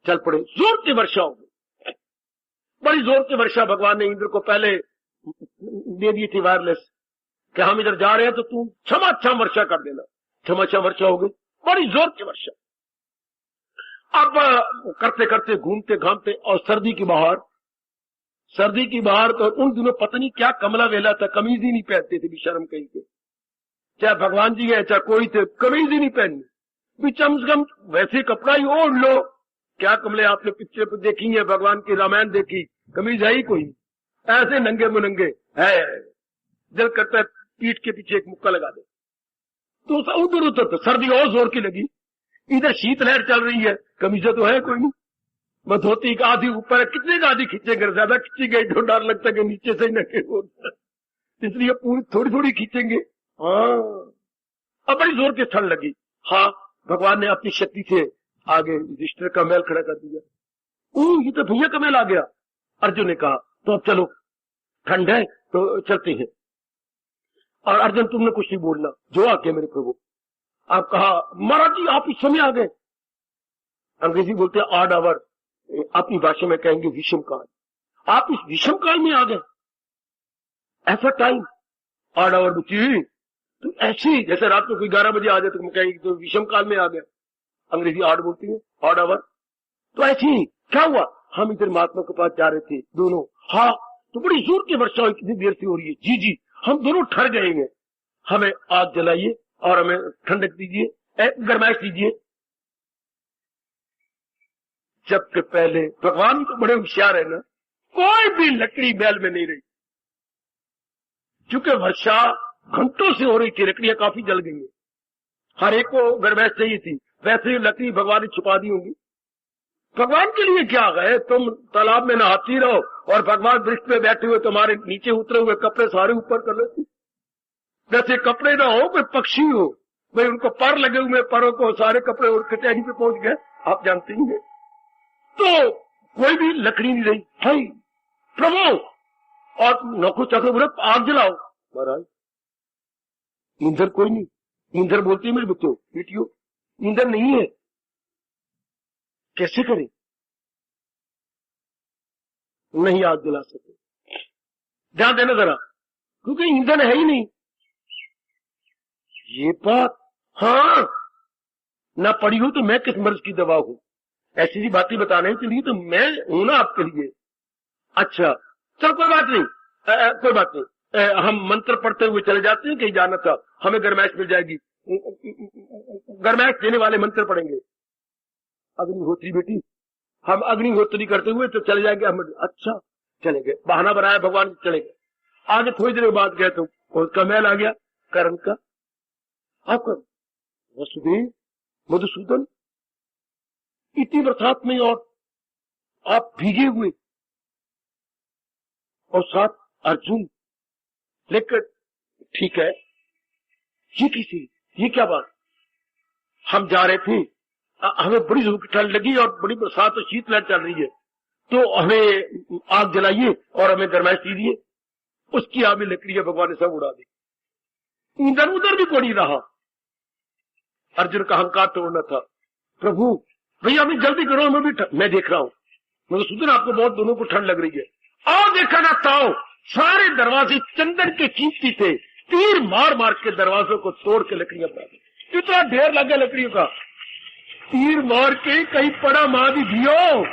S1: चल पड़े, जोर से वर्षा हो गई, बड़ी जोर से वर्षा। भगवान ने इंद्र को पहले दे दी थी वायरलेस कि हम इधर जा रहे हैं तो तू क्षमा वर्षा कर देना। क्षमा वर्षा हो गई, बड़ी जोर की वर्षा। अब करते करते घूमते घामते, और सर्दी की बाहर तो उन दिनों पता नहीं क्या कमला वेला था, कमीज ही नहीं पहनते थे बेशर्म कहीं के, चाहे भगवान जी है चाहे कोई थे, कमीज ही नहीं पहननी। भी कम से कम वैसे कपड़ा ही ओढ़ लो। क्या कमले आपने पिक्चर पर देखी है, भगवान की रामायण देखी, कमीज है ही कोई, ऐसे नंगे मुनंगे है। दिल करता है पीठ के पीछे एक मुक्का लगा दे। तो उधर तो सर्दी और जोर की लगी, इधर शीतलहर चल रही है, कमीजा तो है कोई नहीं। मैं धोती का आधी ऊपर है, कितने का आधी खींचेंगे, ज्यादा खींची गई तो डर लगता है कि नीचे से ही नंगे हो, इसलिए पूरी थोड़ी थोड़ी खींचेंगे। हाँ, अब बड़ी जोर की ठंड लगी। हाँ, भगवान ने अपनी शक्ति से आगे युधिष्ठिर का महल खड़ा कर दिया। ये तो भैया का महल आ गया। अर्जुन ने कहा तो अब चलो, ठंड है तो चलते हैं। और अर्जुन तुमने कुछ नहीं बोलना, जो आके मेरे प्रभु। आप कहा महाराज जी आप इस समय आ गए। अंग्रेजी बोलते हैं ऑड आवर, अपनी भाषा में कहेंगे विषम काल। आप इस विषम काल में आ गए, ऐसा टाइम, ऑड आवर बुची, तो ऐसे जैसे रात को कोई 11 बजे आ जाए तो कहेंगे तो विषम काल में आ गए, अंग्रेजी ऑड बोलती है, ऑड आवर। तो ऐसे ही क्या हुआ, हम इधर महात्मा के पास जा रहे थे दोनों, हाँ तो बड़ी जोर की वर्षा हुई, कितनी देर से हो रही है, जी जी, हम दोनों ठहर गए हैं, हमें आग जलाइए और हमें ठंडक दीजिए, गरमाइश दीजिए। जबकि पहले भगवान तो बड़े होशियार है ना, कोई भी लकड़ी मैल में नहीं रही, क्योंकि वर्षा घंटों से हो रही थी, लकड़ियां काफी जल गई हैं, हर एक को गरमाइश चाहिए थी, वैसे ही लकड़ी भगवान ने छुपा दी होंगी। भगवान के लिए क्या गए, तुम तालाब में नहाती रहो और भगवान वृक्ष पे बैठे हुए तुम्हारे नीचे उतरे हुए कपड़े सारे ऊपर कर लेते, जैसे कपड़े ना हो, कोई पक्षी हो, भाई उनको पर लगे हुए, परों को सारे कपड़े उड़ के टहनी पे पहुंच गए, आप जानते ही हैं। तो कोई भी लकड़ी नहीं रही, हाय प्रभु, और नौको चक्र बोले आग जलाओ, महाराज ईंधन कोई नहीं, ईंधन बोलती है मेरे बच्चों बेटियों, ईंधन नहीं है, कैसे करें, नहीं आग जला सके, ध्यान देना जरा, क्योंकि ईंधन है ही नहीं। ये बात, हाँ ना पड़ी हो तो मैं किस मर्ज की दवा हूं, ऐसी सी बातें बताने के लिए तो मैं हूं ना आपके लिए। अच्छा चल कोई बात नहीं, कोई बात नहीं, हम मंत्र पढ़ते हुए चले जाते हैं, कहीं जाना था, हमें गरमाइश मिल जाएगी, गरमाइश देने वाले मंत्र पढ़ेंगे। अग्निहोत्री बेटी, हम अग्निहोत्री करते हुए तो चले जाएंगे हम, अच्छा चले गए, बहाना बनाया भगवान, चले गए। आगे थोड़ी देर बाद गए तो उसका मैल आ गया कर्ण का, आपका वसुदेव मधुसूदन इतनी बरसात में और आप भीगे हुए, और साथ अर्जुन, लेकर ठीक है ये किसी, ये क्या बात, हम जा रहे थे, हमें बड़ी जोर की ठंड लगी और बड़ी बरसात और शीतलहर चल रही है, तो हमें आग जलाइए और हमें गरमाइश दीजिए। उसकी आग में लकड़ियां भगवान ने सब उड़ा दी, ईंधन उधर भी पड़ी रहा। अर्जुन का अहंकार तोड़ना था, प्रभु भैया अभी जल्दी करो, हमें भी मैं देख रहा हूं, मगर सुधर आपको बहुत दोनों को ठंड लग रही है, आओ देखा ना ताओ, सारे दरवाजे चंदन के कीमती थे, तीर मार मार के दरवाजों को तोड़ के लकड़ियां बना दी, कितना ढेर लगा लकड़ियों का, तीर मार के कहीं पड़ा मां भी दियो,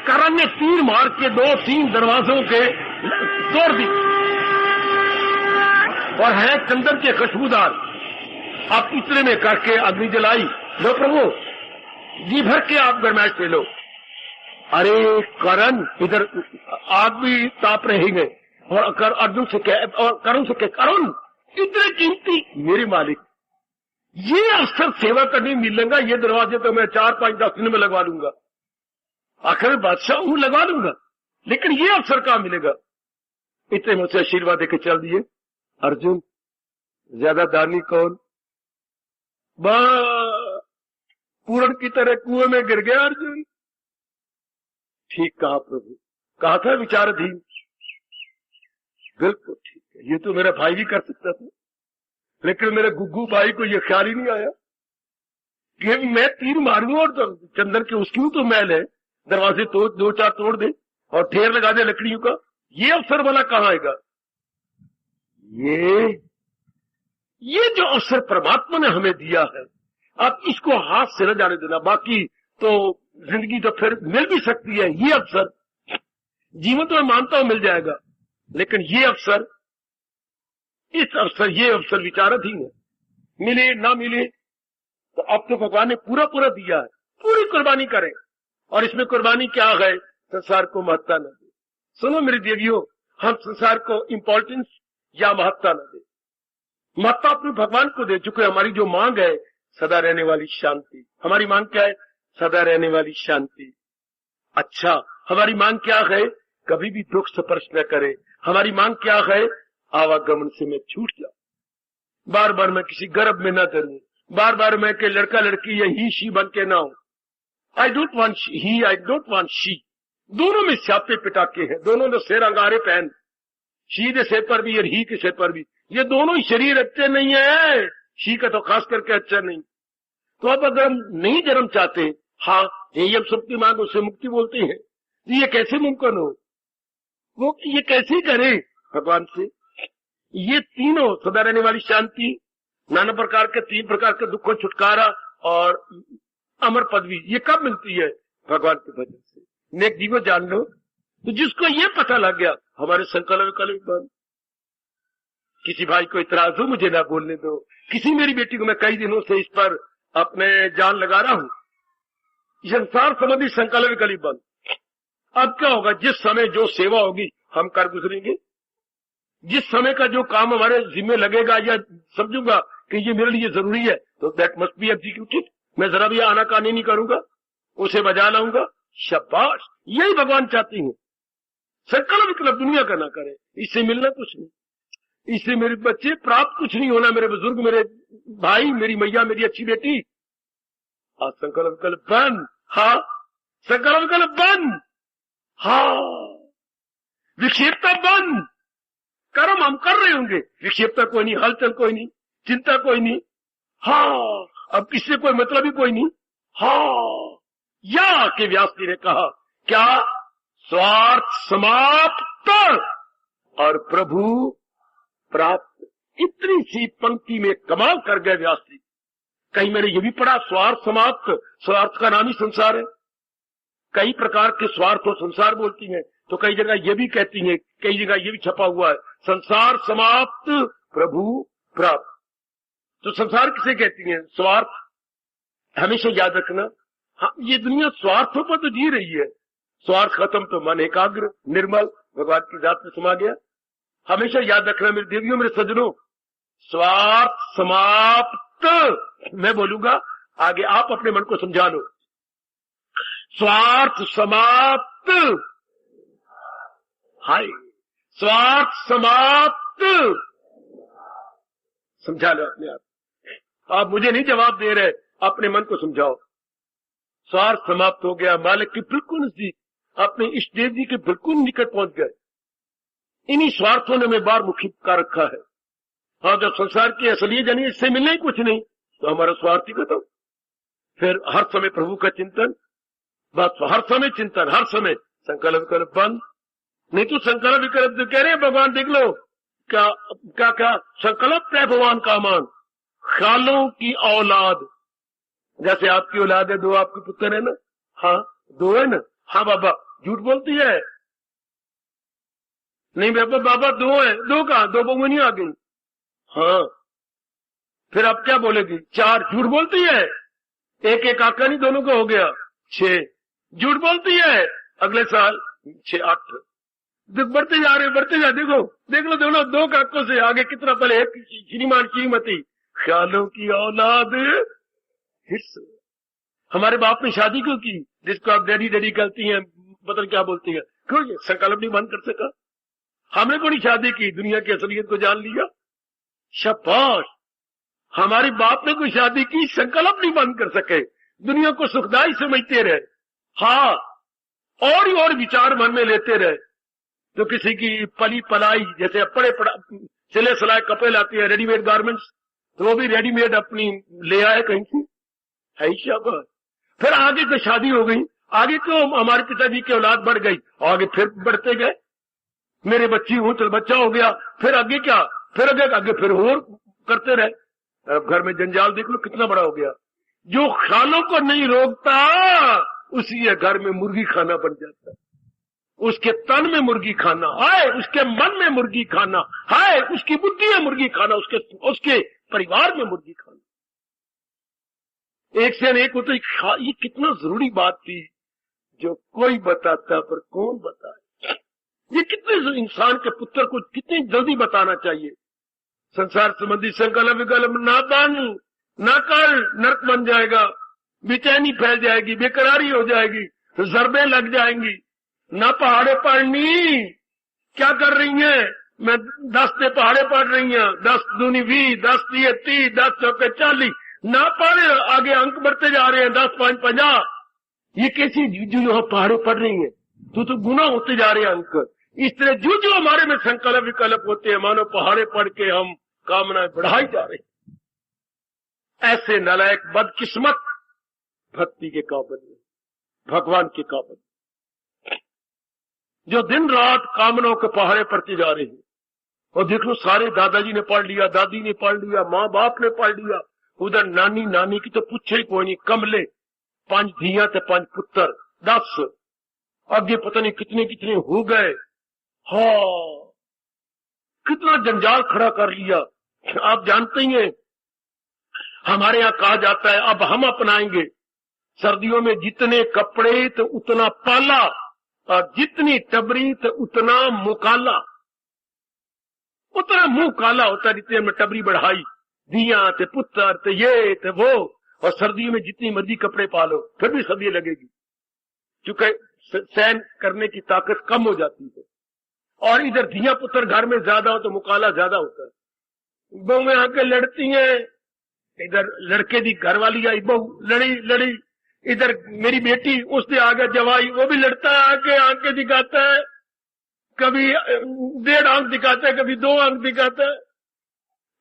S1: करण ने तीर मार के 2-3 दरवाजों के तोड़ दी, और है चंदन के खुशबूदार, आप इतने में करके अग्नि जलाई, लो प्रभु जी भर के आप गरमाइश ले लो। अरे करण, इधर आग भी ताप रहेंगे, और अर्जुन से कह, और करण से कह, करण इतने कीमती मेरे मालिक, ये अवसर सेवा करने मिलेगा, ये दरवाजे तो मैं 4-5-10 दिन में लगवा लूंगा, आखिर बादशाह हूं लगवा लूंगा, लेकिन ये अवसर कहां मिलेगा। इतने मुझसे आशीर्वाद देके चल दिए। अर्जुन ज्यादा दानी कौन, पूर्ण की तरह कुएं में गिर गया अर्जुन। ठीक कहा प्रभु, कहा था विचाराधीन, बिल्कुल ठीक है, ये तो मेरा भाई भी कर सकता था, लेकिन मेरे गुग्गू भाई को ये ख्याल ही नहीं आया कि मैं तीर मारूं और चंदन के उसकी तो मैल है, दरवाजे तो 2-4 तोड़ दे और ढेर लगा दे लकड़ियों का, ये अवसर वाला कहां आएगा। ये जो अवसर परमात्मा ने हमें दिया है, आप इसको हाथ से न जाने देना, बाकी तो जिंदगी तो फिर मिल भी सकती है, ये अवसर जीवन तो मैं मानता हूं मिल जाएगा, लेकिन ये अवसर, ये अवसर विचाराधीन है, मिले ना मिले तो अब तो भगवान ने पूरा पूरा दिया है, पूरी कुर्बानी करें, और इसमें कुर्बानी क्या है, संसार को महत्ता न दे। सुनो मेरी देवियों, हम संसार को इंपॉर्टेंस या महत्ता न दे, महत्ता अपने भगवान को दे, चूंकि हमारी जो मांग है सदा रहने वाली शांति, हमारी मांग क्या है, सदा रहने वाली शांति। अच्छा हमारी मांग क्या है, कभी भी दुख स्पर्श न करे, हमारी मांग क्या है, आवागमन से मैं छूट जाऊं, बार बार मैं किसी गर्भ में न धरूं, बार बार मैं के लड़का लड़की या ही शी बन के ना हूं। I don't want he, I don't want she, दोनों में स्यापे पिटाके हैं, दोनों ने सिर अंगारे पहन, शी के सिर पर भी और ही के सिर पर भी, ये दोनों ही शरीर अच्छे नहीं है, शी का तो खास करके अच्छा नहीं। तो अब अगर हम नहीं जन्म चाहते, हाँ यही हम सबकी मांग उससे मुक्ति बोलते हैं, तो ये कैसे मुमकिन हो? वो ये कैसे करे भगवान से? ये तीनों सदा रहने वाली शांति, नाना प्रकार के 3 प्रकार के दुखों छुटकारा और अमर पदवी, ये कब मिलती है? भगवान के भजन से। नेक जीवो जान लो। तो जिसको ये पता लग गया, हमारे संकल्प विकल्प बंद। किसी भाई को इतराज हो, मुझे ना बोलने दो। किसी मेरी बेटी को, मैं कई दिनों से इस पर अपने जान लगा रहा हूं, संसार संबंधी संकल्प विकल्प बंद। अब क्या होगा? जिस समय जो सेवा होगी हम कर गुजरेंगे, जिस समय का जो काम हमारे जिम्मे लगेगा या समझूंगा कि ये मेरे लिए जरूरी है, तो दैट मस्ट बी एग्जीक्यूटेड। मैं जरा भी आनाकानी नहीं करूंगा, उसे बजा लाऊंगा। शाबाश, यही भगवान चाहती हैं। संकल्प विकल्प दुनिया का ना करे, इससे मिलना कुछ नहीं, इससे मेरे बच्चे प्राप्त कुछ नहीं होना, मेरे बुजुर्ग, मेरे भाई, मेरी मैया, मेरी अच्छी बेटी। आज संकल्प विकल्प बंद। हाँ, संकल्प विकल्प बंद। हाँ, विक्षेपता बंद। कर्म हम कर रहे होंगे, विक्षेपता कोई नहीं, हलचल कोई नहीं, चिंता कोई नहीं। हाँ, अब इससे कोई मतलब ही कोई नहीं। हाँ, या के व्यास जी ने कहा क्या? स्वार्थ समाप्त और प्रभु प्राप्त। इतनी सी पंक्ति में कमाल कर गए व्यास जी। कहीं मैंने ये भी पढ़ा, स्वार्थ समाप्त, स्वार्थ का नाम ही संसार है। कई प्रकार के स्वार्थ और संसार बोलती हैं, तो कई जगह ये भी कहती हैं, कई जगह ये भी छपा हुआ है, संसार समाप्त प्रभु प्राप्त। तो संसार किसे कहती हैं? स्वार्थ। हमेशा याद रखना, हाँ, ये दुनिया स्वार्थों पर तो जी रही है। स्वार्थ खत्म तो मन एकाग्र निर्मल भगवान की जात में समा गया। हमेशा याद रखना मेरे देवियों, मेरे सज्जनों, स्वार्थ समाप्त। मैं बोलूंगा, आगे आप अपने मन को समझा लो। स्वार्थ समाप्त। हाय, स्वार्थ समाप्त। समझा लो अपने आप। आप मुझे नहीं जवाब दे रहे, अपने मन को समझाओ। स्वार्थ समाप्त हो गया, मालिक की बिल्कुल नजदीक, अपने इष्ट देव जी के बिल्कुल निकट पहुंच गए। इन्हीं स्वार्थों ने हमें बार मुखी कर रखा है। हाँ, जब संसार की असलियत जानिए, इससे मिलना ही कुछ नहीं, तो हमारा स्वार्थ ही खत्म। फिर हर समय प्रभु का चिंतन, बस हर समय चिंतन, हर समय संकल्प विकल्प बंद। नहीं तो संकल्प विकल्प तो कह रहे हैं भगवान, देख लो क्या क्या क्या संकल्प है भगवान का मान। ख्यालों की औलाद, जैसे आपकी औलाद है, 2 आपके पुत्र है ना? हाँ, 2 है ना? हाँ बाबा, झूठ बोलती है? नहीं बाबा 2 है। 2 कहा? 2 बहुएं नहीं आ गई। हाँ, फिर आप क्या बोलेगी? 4। झूठ बोलती है? 1 आका नहीं, दोनों को हो गया 6। झूठ बोलती है? अगले साल 6 8 बढ़ते जा रहे, बढ़ते जा। देखो देख लो, दोनों 2 काकों से आगे कितना पहले एक श्रीमान श्रीमती। ख्यालों की औलाद। हमारे बाप ने शादी क्यों की, जिसको आप डैडी डैडी कहती हैं, पता क्या बोलती है? क्यों? संकल्प नहीं बंद कर सका। हमने को नहीं शादी की, दुनिया की असलियत को जान लिया। शाबाश, हमारे बाप ने कोई शादी की, संकल्प नहीं बंद कर सके, दुनिया को सुखदाई समझते रहे। हाँ, और विचार मन में लेते रहे। तो किसी की पली पलाई, जैसे पड़े पड़ा सिले सिलाए कपड़े लाती है, रेडीमेड गारमेंट्स, तो वो भी रेडीमेड अपनी ले आए कहीं से, है शाबाश। फिर आगे तो शादी हो गई, आगे तो हमारे पिताजी की औलाद बढ़ गई, आगे फिर बढ़ते गए, मेरे बच्ची हूं तो बच्चा हो गया, फिर आगे क्या, फिर आगे फिर और करते रहे। अब घर में जंजाल देख लो कितना बड़ा हो गया। जो ख्यालों को नहीं रोकता, उसी घर में मुर्गी खाना बन जाता है। उसके तन में मुर्गी खाना है, उसके मन में मुर्गी खाना है, उसकी बुद्धि में मुर्गी खाना, उसके परिवार में मुर्गी खाना। एक से अनेक होते। ये कितना जरूरी बात थी जो कोई बताता, पर कौन बताए? ये कितने इंसान के पुत्र को कितनी जल्दी बताना चाहिए। संसार संबंधी संकल्प विकल्प ना बन, ना कर, नर्क बन जाएगा, बेचैनी फैल जाएगी, बेकरारी हो जाएगी, जरबें लग जाएंगी। ना पहाड़े पढ़नी, क्या कर रही हैं? मैं 10 पे पहाड़े पढ़ रही हैं, 10 दूनी 20, 10 3 30, 10 चौके 40, ना पढ़, आगे अंक बढ़ते जा रहे हैं, 10 5 50। ये कैसी जो यहाँ पहाड़े पढ़ रही है, तो गुना होते जा रहे हैं अंक। इस तरह जो हमारे में संकल्प विकल्प होते हैं, मानो पहाड़े पढ़ के हम कामनाएं बढ़ाई जा रहे हैं। ऐसे नालायक बदकिस्मत भक्ति के काबिल, भगवान के काबिल। जो दिन रात कामनाओं के पहाड़े पड़ते जा रहे हैं। और देख लो, सारे दादाजी ने पढ़ लिया, दादी ने पढ़ लिया, माँ बाप ने पढ़ लिया, उधर नानी नानी की तो पूछे ही कोई नहीं, कमले 5 धियां थे 5 पुत्र 10, आगे पता नहीं कितने कितने हो गए। हाँ, कितना जंजाल खड़ा कर लिया। आप जानते ही हैं, हमारे यहाँ कहा जाता है, अब हम अपनाएंगे, सर्दियों में जितने कपड़े तो उतना पाला, और जितनी टबरी तो उतना मुकाला, उतना मुंह काला होता, जितने में टबरी बढ़ाई, दिया थे पुत्र थे ये थे वो। और सर्दियों में जितनी मर्जी कपड़े पालो फिर भी सर्दी लगेगी, क्योंकि सहन करने की ताकत कम हो जाती है। और इधर धिया पुत्र घर में ज्यादा हो तो मुकाला ज्यादा होता है। बहू में आके लड़ती हैं, इधर लड़के दी घरवाली आई, बहू लड़ी, इधर मेरी बेटी उसने आगे जवाई, वो भी लड़ता है, आके आंखें दिखाता है, कभी 1.5 आंख दिखाता है, कभी 2 आंख दिखाता है।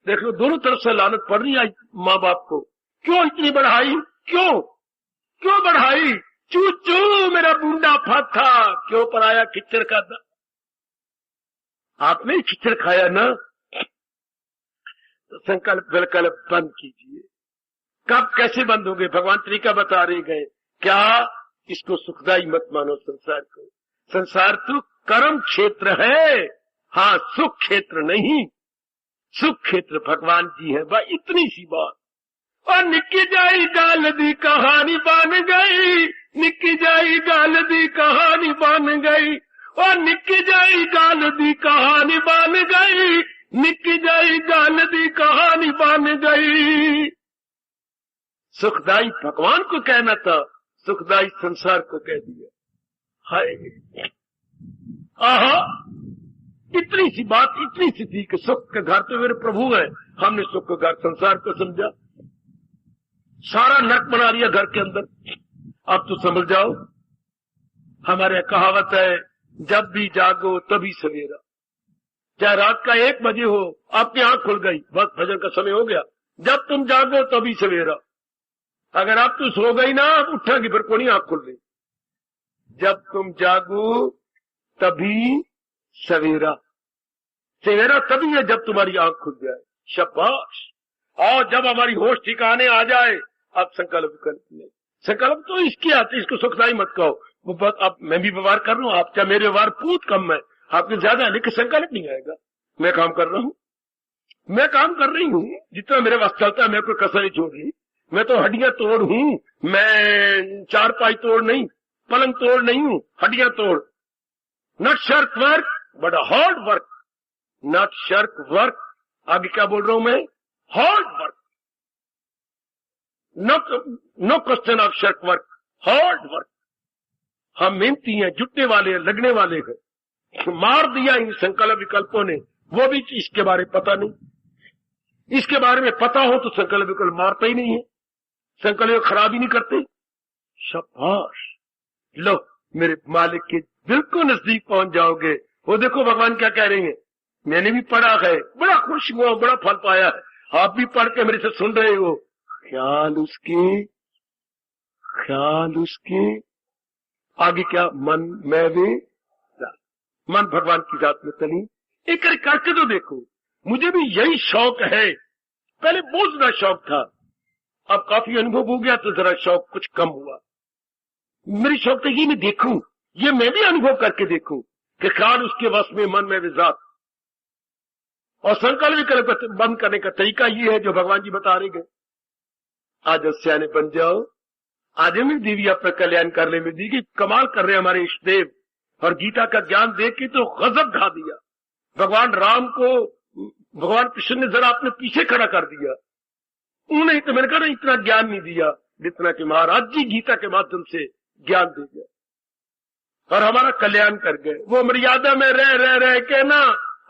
S1: देख लो, दोनों तरफ से लानत पड़ रही है माँ बाप को। क्यों इतनी बढ़ाई, क्यों बढ़ाई? चू चू मेरा बूंदा फाथा, क्यों पराया खिच्चर खाता? आपने ही खिच्चर खाया ना, तो संकल्प विकल्प बंद कीजिए। कब कैसे बंद होंगे? भगवान तरीका बता रहे गए। क्या? इसको सुखदाई मत मानो संसार को। संसार तो कर्म क्षेत्र है, हाँ, सुख क्षेत्र नहीं। सुख क्षेत्र भगवान जी है, बस इतनी सी बात। और निक्की जाई गाल दी कहानी बन गई, निक्की जाई गाल दी कहानी बन गई, और निक्की जाई गाल दी कहानी बन गई, निक्की जाई गाल दी कहानी बन गई। सुखदाई भगवान को कहना था, सुखदाई संसार को कह दिया। हाय, आहा, इतनी सी बात, इतनी सी थी कि सुख का घर तो मेरे प्रभु है, हमने सुख का घर संसार को समझा, सारा नरक बना लिया घर के अंदर। अब तो समझ जाओ, हमारे कहावत है, जब भी जागो तभी सवेरा। चाहे रात का 1 बजे हो, आपकी आंख खुल गई, बस भजन का समय हो गया। जब तुम जागो तभी सवेरा। अगर आप तो सो गई ना, उठेगी फिर कोई आंख खुल गई। जब तुम जागो तभी सवेरा, सवेरा तभी है जब तुम्हारी आंख खुल जाए। शाबाश। और जब हमारी होश ठिकाने आ जाए, अब संकल्प करती है। संकल्प तो इसके आते, इसको सुखदाई मत कहो। वो बात आप, मैं भी व्यवहार कर रहा हूँ, आप क्या मेरे व्यवहार पूत कम है, आपके ज्यादा है, लेकिन संकल्प नहीं आएगा। मैं काम कर रहा हूँ, मैं काम कर रही हूँ, जितना मेरे पास चलता है, मैं कोई कसर नहीं छोड़ रही। मैं तो हड्डियां तोड़ हूँ, मैं चारपाई तोड़ नहीं, पलंग तोड़ नहीं हूँ, हड्डियां तोड़। Not shirk work but hard work, not shirk work. आगे क्या बोल रहा हूं मैं? Hard work, no question of shirk work, hard work. हम मेहनती हैं, जुटने वाले हैं, लगने वाले हैं। मार दिया इन संकल्प विकल्पों ने, वो भी इसके बारे में पता नहीं। इसके बारे में पता हो तो संकल्प विकल्प मारता ही नहीं है, संकल्प खराब ही नहीं करते। शाबाश। लो, मेरे मालिक के बिल्कुल नजदीक पहुंच जाओगे। वो देखो भगवान क्या कह रहे हैं, मैंने भी पढ़ा है, बड़ा खुश हुआ, बड़ा फल पाया है। आप भी पढ़ के मेरे से सुन रहे हो। ख्याल उसके आगे क्या? मन में वे मन भगवान की जात में तली। एक करके तो देखो। मुझे भी यही शौक है, पहले बहुत ज्यादा शौक था, अब काफी अनुभव हो गया तो जरा शौक कुछ कम हुआ। मेरी शौक तो ये मैं देखूं, ये मैं भी अनुभव करके देखूं कि ख्याल उसके वश में, मन में विजात। और संकल्प विकल्प बंद करने का तरीका ये है जो भगवान जी बता रहे गए। आज स्याने बन जाओ। आज में देवी अपना कल्याण करने में दी कि कमाल कर रहे हमारे इष्ट देव। और गीता का ज्ञान देख के तो गजब ढा दिया। भगवान राम को भगवान कृष्ण ने जरा अपने पीछे खड़ा कर दिया। उन्हें तो मैंने कहा इतना ज्ञान नहीं दिया जितना कि महाराज जी गीता के माध्यम से ज्ञान दे गए और हमारा कल्याण कर गए। वो मर्यादा में रह के ना,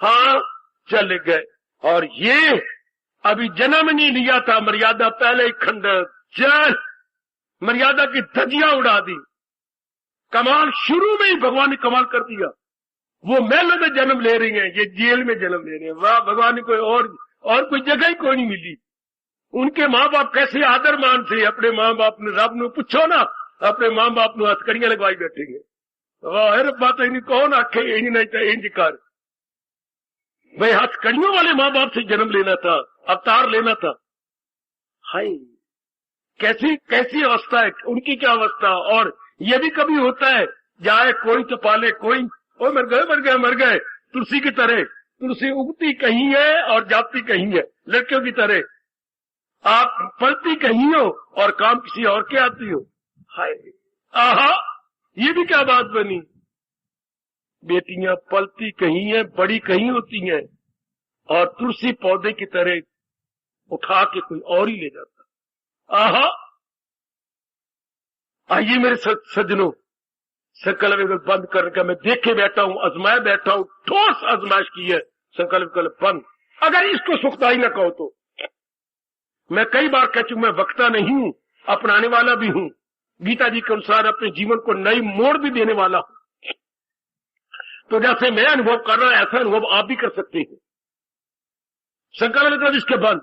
S1: हाँ, चले गए। और ये अभी जन्म नहीं लिया था, मर्यादा पहले ही खंडर, चल मर्यादा की धज्जियां उड़ा दी। कमाल शुरू में ही भगवान ने कमाल कर दिया। वो महलों में जन्म ले रही हैं, ये जेल में जन्म ले रहे हैं। वाह, भगवान ने कोई और कोई जगह ही कोई नहीं मिली। उनके माँ बाप कैसे आदर मान थे अपने माँ बाप ने। रब ने पूछो ना, अपने मां बाप ਨੂੰ हथकड़ियां लगवाई बैठेंगे। वाह रब्बा तेन कौन आखे इंज नहीं तो इंज कर। भाई हथकड़ियों वाले माँ बाप से जन्म लेना था, अवतार लेना था। हाय कैसी कैसी अवस्था है उनकी, क्या अवस्था। और ये भी कभी होता है, जाए कोई तो पाले कोई, ओ मर गए मर गए मर गए। तुलसी की तरह, तुलसी उगती कहीं है और जाती कहीं है। लड़कियों की तरह आप पलती कहीं हो और काम किसी और के आती हो। हाय आहा, ये भी क्या बात बनी। बेटियां पलती कहीं है, बड़ी कहीं होती हैं, और तुलसी पौधे की तरह उठा के कोई और ही ले जाता। आहा, आइए मेरे सज्जनों, संकल्प विकल्प बंद करके मैं देखे बैठा हूं, आजमाए बैठा हूं, ठोस आजमाइश की है। संकल्प विकल्प बंद। अगर इसको सुखदाई न कहो तो मैं कई बार कह चुका, मैं वक्ता नहीं हूं, अपनाने वाला भी हूं। गीता जी के अनुसार अपने जीवन को नई मोड़ भी देने वाला हूं। तो जैसे मैं अनुभव कर रहा हूं, ऐसा अनुभव आप भी कर सकते हैं। संकल्प विकल्प इसके बंद।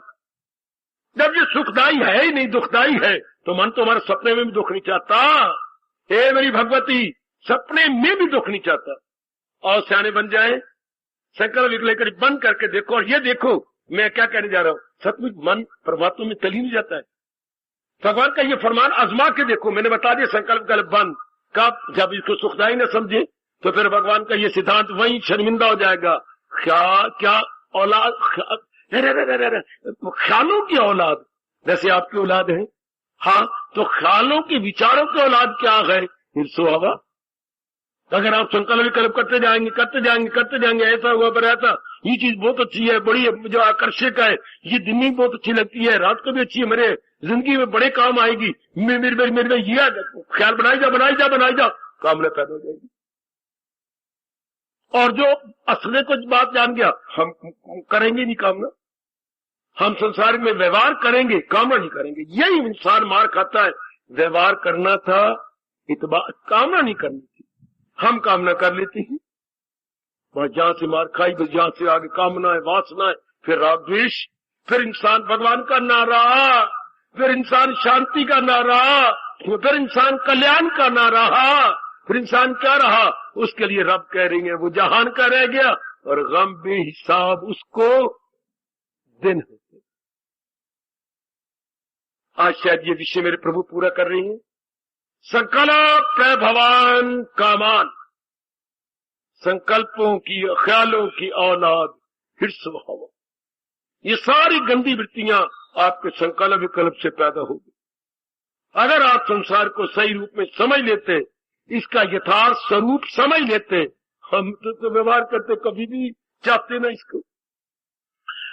S1: जब ये सुखदाई है ही नहीं, दुखदाई है, तो मन तो हमारे सपने में भी दुख नहीं चाहता। हे मेरी भगवती, सपने में भी दुख नहीं चाहता। और सियाने बन जाए, संकल्प विकल्प बंद करके देखो। और ये देखो मैं क्या कहने जा रहा हूं, सचमुच मन परमात्मा में तली नहीं जाता है। भगवान का ये फरमान आजमा के देखो। मैंने बता दिया संकल्प विकल्प बंद कब, जब इसको सुखदाई न समझे तो फिर भगवान का ये सिद्धांत वहीं शर्मिंदा हो जाएगा। क्या औलाद, ख्यालों की औलाद, जैसे आपकी औलाद है। हाँ, तो ख्यालों के विचारों की औलाद क्या है, हिरसो हवा। अगर आप संकल्प विकल्प करते जाएंगे करते जाएंगे करते जाएंगे, ऐसा हुआ पर ऐसा, ये चीज बहुत अच्छी है, बड़ी जो आकर्षक है, ये दिन में बहुत अच्छी लगती है, रात को भी अच्छी है, मेरे जिंदगी में बड़े काम आएगी, मेरे ये ख्याल बनाई जा, कामना पैदा हो जाएगी। और जो असली कुछ बात जान गया, हम करेंगे नहीं कामना, हम संसार में व्यवहार करेंगे, कामना नहीं करेंगे। यही इंसान मार खाता है। व्यवहार करना था, इतबार, कामना नहीं करनी थी। हम कामना कर लेते हैं, वहां जहां से मार खाई, बस जहां से आगे कामना है, वासना है, फिर राग द्वेष, फिर इंसान भगवान का ना रहा, फिर इंसान शांति का ना रहा, फिर इंसान कल्याण का ना रहा, फिर इंसान क्या रहा, उसके लिए रब कह रही है वो जहान का रह गया, और गम बेहिसाब उसको दिन होते। आज शायद ये विषय मेरे प्रभु पूरा कर रही हैं। संकल्प प्रभवान कामान, संकल्पों की, ख्यालों की औलाद, हिर्स हवा, ये सारी गंदी वृत्तियां आपके संकल्प विकल्प से पैदा होगी। अगर आप संसार को सही रूप में समझ लेते, इसका यथार्थ स्वरूप समझ लेते, हम तो व्यवहार करते, कभी भी चाहते ना इसको,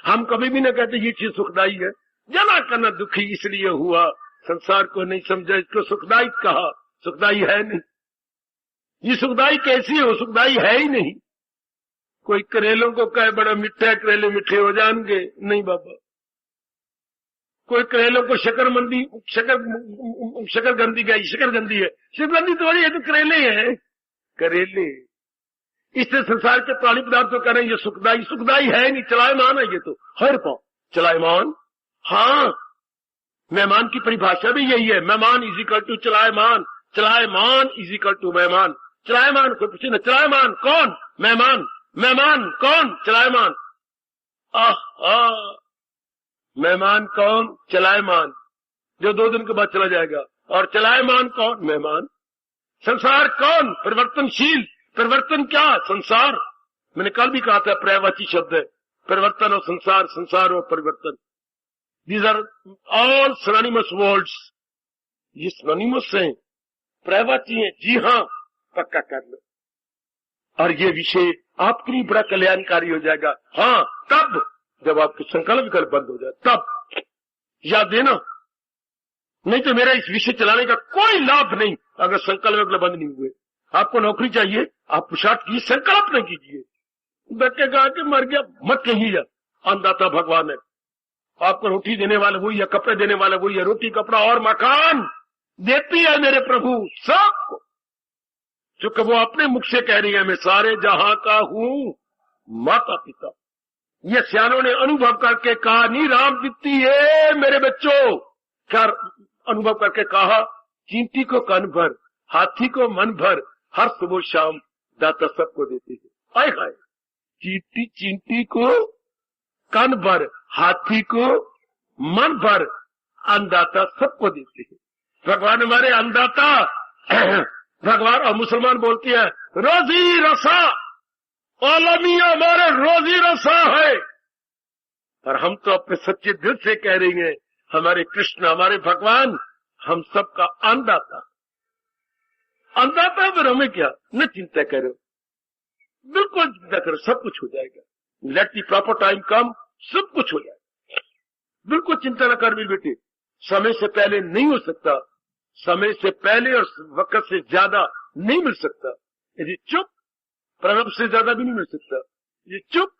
S1: हम कभी भी ना कहते ये चीज सुखदाई है। जना करना दुखी इसलिए हुआ, संसार को नहीं समझा, इसको सुखदाई कहा, सुखदाई है नहीं। ये सुखदाई कैसी हो, सुखदाई है ही नहीं। कोई करेलों को कहे बड़ा मीठा है, करेले मीठे हो जाएंगे, नहीं बाबा। कोई करेलों को शकरगंदी गई, शकरगंदी है, शकरगंदी थोड़ी है, तो करेले हैं, करेले। इससे संसार के प्राणी पदार्थ को कह रहे हैं ये सुखदाई, सुखदाई है नहीं, चलायमान है ये तो। हर पाओ चलायमान, हाँ, मेहमान की परिभाषा भी यही है। मेहमान इज इक्वल टू चलायमान, चलायमान इज इक्वल टू मेहमान। चलायमान को पूछे ना, चलायमान कौन, मेहमान, मेहमान कौन, चलायमान। मेहमान कौन, चलायमान, जो 2 दिन के बाद चला जाएगा। और चलायमान कौन, मेहमान। संसार कौन, परिवर्तनशील। परिवर्तन क्या, संसार। मैंने कल भी कहा था, पर्यायवाची शब्द है, परिवर्तन और संसार, संसार और परिवर्तन। These are all synonymous words. ये synonymous हैं, पर्यायवाची हैं। जी हाँ, पक्का कर लो। और ये विषय आपके लिए बड़ा कल्याणकारी हो जाएगा। हाँ, तब जब आपके संकल्प विकल्प बंद हो जाए, तब याद देना। नहीं तो मेरा इस विषय चलाने का कोई लाभ नहीं अगर संकल्प विकल्प बंद नहीं हुए। आपको नौकरी चाहिए, आप पुरुषार्थ कीजिए, संकल्प न कीजिए। बच्चे कहा कि मर गया, मत कहिए, अन्नदाता भगवान है। आपको रोटी देने वाला वही है, कपड़े देने वाला वही है, रोटी कपड़ा और मकान देती है मेरे प्रभु सबको। चूंकि वो अपने मुख से कह रही है, मैं सारे जहां का हूं माता पिता। ये सियानों ने अनुभव करके कहा, नी राम दित्ती है मेरे बच्चों। क्या अनुभव करके कहा, चींटी को कन भर, हाथी को मन भर, हर सुबह शाम दाता सबको देते हैं। आए हाय, चींटी चींटी को कन भर, हाथी को मन भर, अन्नदाता सबको देते हैं। भगवान हमारे अन्नदाता। भगवान और मुसलमान बोलती है रोजी रसा, आलमिया हमारे रोजी रसा है। और हम तो अपने सच्चे दिल से कह रही हैं हमारे कृष्ण, हमारे भगवान हम सबका अन्नदाता। अन्नदाता फिर हमें क्या, न चिंता करो, बिल्कुल चिंता करो, सब कुछ हो जाएगा। लेट दी प्रॉपर टाइम कम, सब कुछ हो जाएगा। बिल्कुल चिंता न कर मेरी बेटी। समय से पहले नहीं हो सकता, समय से पहले और वक्त से ज्यादा नहीं मिल सकता। यदि चुप, प्रणव से ज्यादा भी नहीं मिल सकता। ये चुप,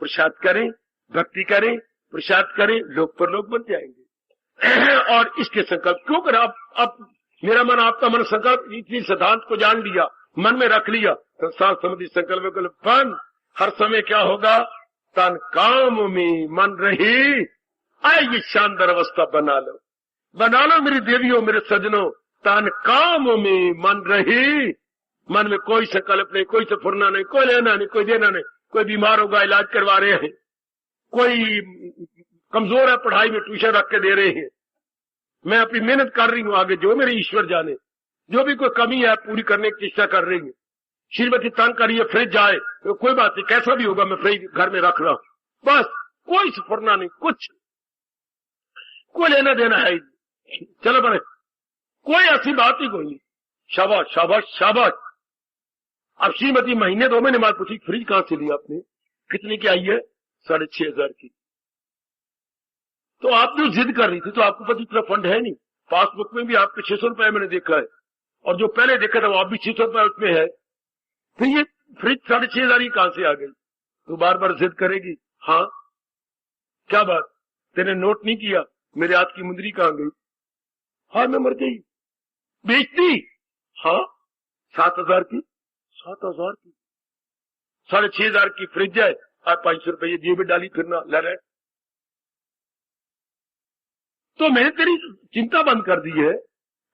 S1: प्रसाद करें, भक्ति करें, प्रसाद करें, लोग पर लोग बन जाएंगे। और इसके संकल्प क्यों कर, आप मेरा मन आपका मन संकल्प, इसी सिद्धांत को जान लिया, मन में रख लिया, संसार संबंधी संकल्प विकल्प बन। हर समय क्या होगा, तन काम में मन रही। आए ये शानदार अवस्था बना लो मेरी देवियों, मेरे सजनों, तन काम में मन रही। मन में कोई संकल्प नहीं, कोई सफरना नहीं, कोई लेना नहीं, कोई देना नहीं। कोई बीमार होगा इलाज करवा रहे हैं, कोई कमजोर है पढ़ाई में ट्यूशन रख के दे रहे हैं। मैं अपनी मेहनत कर रही हूँ, आगे जो मेरे ईश्वर जाने। जो भी कोई कमी है पूरी करने की चेष्टा कर रही है। श्रीमती तंग करिए, फ्रिज जाए तो कोई बात नहीं, कैसा भी होगा मैं फ्रिज घर में रख रहा हूँ। बस कोई सफरना नहीं, कुछ कोई लेना देना है। चलो बड़े, कोई ऐसी बात ही कोई नहीं। शाबाश शाबाश शाबाश। अब श्रीमती महीने 2 महीने बाद पूछी फ्रिज कहां से ली आपने, कितने की आई है? 6,500 की। तो आप जो जिद कर रही थी, तो आपको पता इतना फंड है नहीं। पासबुक में भी आपके 600 रुपए मैंने देखा है, और जो पहले देखा था वो आप भी 600 रुपए उसमें है। फिर ये फ्रिज 6,500 की कहां से आ गई? तो बार बार जिद करेगी। हाँ क्या बात, तेने नोट नहीं किया, मेरे हाथ की मुंदरी कहां गई? हाँ मैं मर गई, बेच दी। हाँ 7,000 की, 7,000 की, 6,500 की फ्रिज है, और 500 रुपये जेब में डाली फिरना ले रहे। तो मैंने तेरी चिंता बंद कर दी है,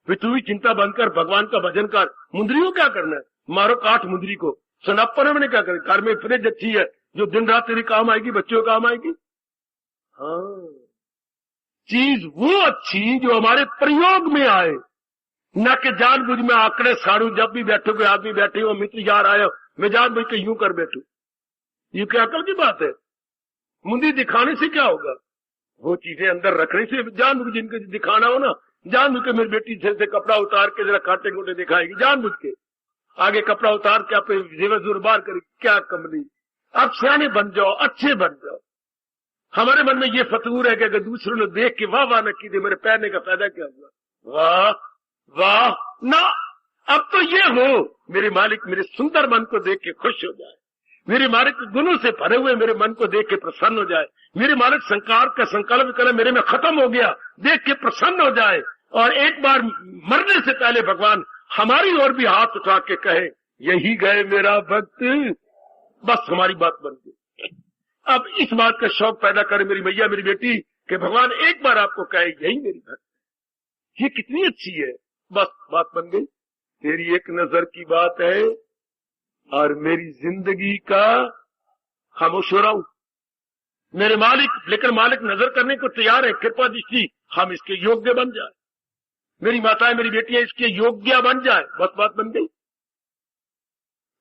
S1: फिर तू भी चिंता बंद कर, भगवान का भजन कर। मुंदरी को क्या करना है, मारो काट मुंदरी को। सनापन मैंने क्या करे, घर में फ्रिज अच्छी है जो दिन रात तेरी काम आएगी, बच्चों काम आएगी। हाँ, चीज वो अच्छी जो हमारे प्रयोग में आए, न कि जानबूझ में आंकड़े साड़ू। जब भी बैठो, कोई आदमी बैठे हो, मित्र यार आयो, मैं जानबूझ के यूं कर बैठू, ये क्या अकल की बात है? मुंदी दिखाने से क्या होगा? वो चीजें अंदर रखने से, जानबूझ जिनके दिखाना हो ना, जानबूझ के मेरी बेटी से कपड़ा उतार के जरा कांटे गोटे दिखाएगी, जानबूझ के आगे कपड़ा उतार के आप जेवर जोर बार करेगी। क्या कमली, आप सियाने बन जाओ, अच्छे बन जाओ। हमारे मन में ये फतूर है कि अगर दूसरों ने देख के वाह वाह न की दे, मेरे पैरने का फायदा क्या हुआ? वाह वाह ना। अब तो ये हो मेरे मालिक मेरे सुंदर मन को देख के खुश हो जाए, मेरे मालिक गुणों से भरे हुए मेरे मन को देख के प्रसन्न हो जाए, मेरे मालिक संकार का संकल्प करे मेरे में खत्म हो गया देख के प्रसन्न हो जाए, और एक बार मरने से पहले भगवान हमारी ओर भी हाथ उठा के कहे यही गए मेरा भक्त। बस हमारी बात बन गई। अब इस बात का शौक पैदा करे मेरी मैया, मेरी बेटी, कि भगवान एक बार आपको कहे यही मेरी भक्त, ये कितनी अच्छी है। बस बात बन गई। तेरी एक नजर की बात है और मेरी जिंदगी का खामोश हो रहा हूं। मेरे मालिक, लेकिन मालिक नजर करने को तैयार है, कृपा दृष्टि हम इसके योग्य बन जाए, मेरी माताएं मेरी बेटियां इसके योग्य बन जाए। बस बात बन गई।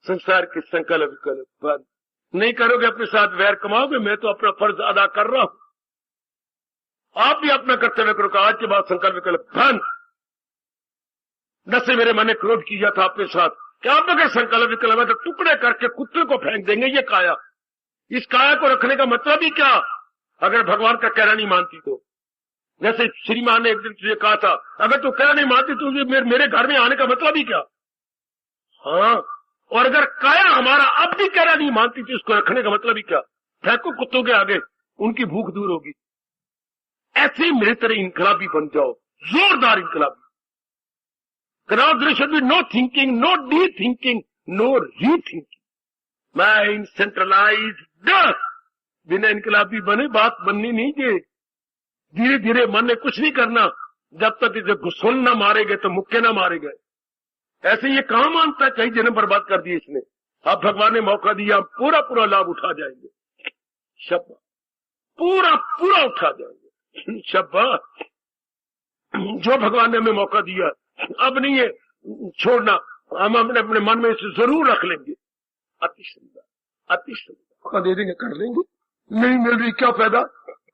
S1: संसार के संकल्प विकल्प बंद नहीं करोगे, अपने साथ वैर कमाओगे। मैं तो अपना फर्ज अदा कर रहा हूं, आप भी अपना कर्तव्य करो। आज के बाद संकल्प विकल्प बंद। न से मेरे मन ने क्रोध किया था अपने साथ, क्या आप अगर संकल्प विकल्प है तो टुकड़े करके कुत्ते को फेंक देंगे। ये काया, इस काया को रखने का मतलब ही क्या, अगर भगवान का कहना नहीं मानती तो? जैसे श्रीमान ने एक दिन तुझे कहा था, अगर तू कहना नहीं मानती तो मेरे घर में आने का मतलब ही क्या? हाँ, और अगर काया हमारा अब भी कहना नहीं मानती तो इसको रखने का मतलब ही क्या? फेंको कुत्तों के आगे, उनकी भूख दूर होगी। ऐसे मेरे तरह इनकलाबी बन जाओ, जोरदार इनकलाबी। There should be no thinking, no de-thinking, no re-thinking. Mind centralized, बिना इनकलाबी बने बात बननी नहीं चाहिए। धीरे धीरे मन ने कुछ नहीं करना, जब तक इसे घुसोन न मारे गए तो मुक्के न मारे गए। ऐसे ये कहां मानता है कई जन्म बर्बाद कर दिए इसने। अब भगवान ने मौका दिया, पूरा पूरा लाभ उठा जाएंगे, शाबाश, पूरा पूरा उठा जाएंगे, शाबाश। जो भगवान ने हमें मौका दिया, अब नहीं है छोड़ना, हम अपने मन में इसे जरूर रख लेंगे। अति सुंदर, अति सुंदर। मौका दे देंगे, कर लेंगे। नहीं मिल रही क्या फायदा,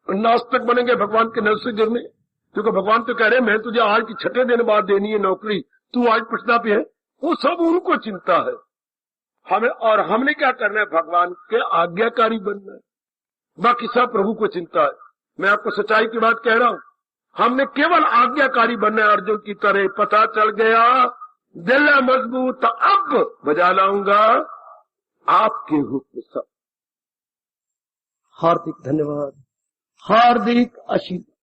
S1: नास्तिक बनेंगे भगवान के नजर से गिरने। क्योंकि भगवान तो कह रहे हैं मैं तुझे आज की 6 दिन बाद देनी है नौकरी, तू आज पटना पे है। वो सब उनको चिंता है, हमें और हमने क्या करना है, भगवान के आज्ञाकारी बनना है। बाकी सब प्रभु को चिंता है। मैं आपको सच्चाई की बात कह रहा हूं, हमने केवल आज्ञाकारी बनना है। अर्जुन की तरह पता चल गया, दिल है मजबूत, अब बजा लाऊंगा आपके हुक्म सब।
S2: हार्दिक धन्यवाद, हार्दिक आशीर्वाद।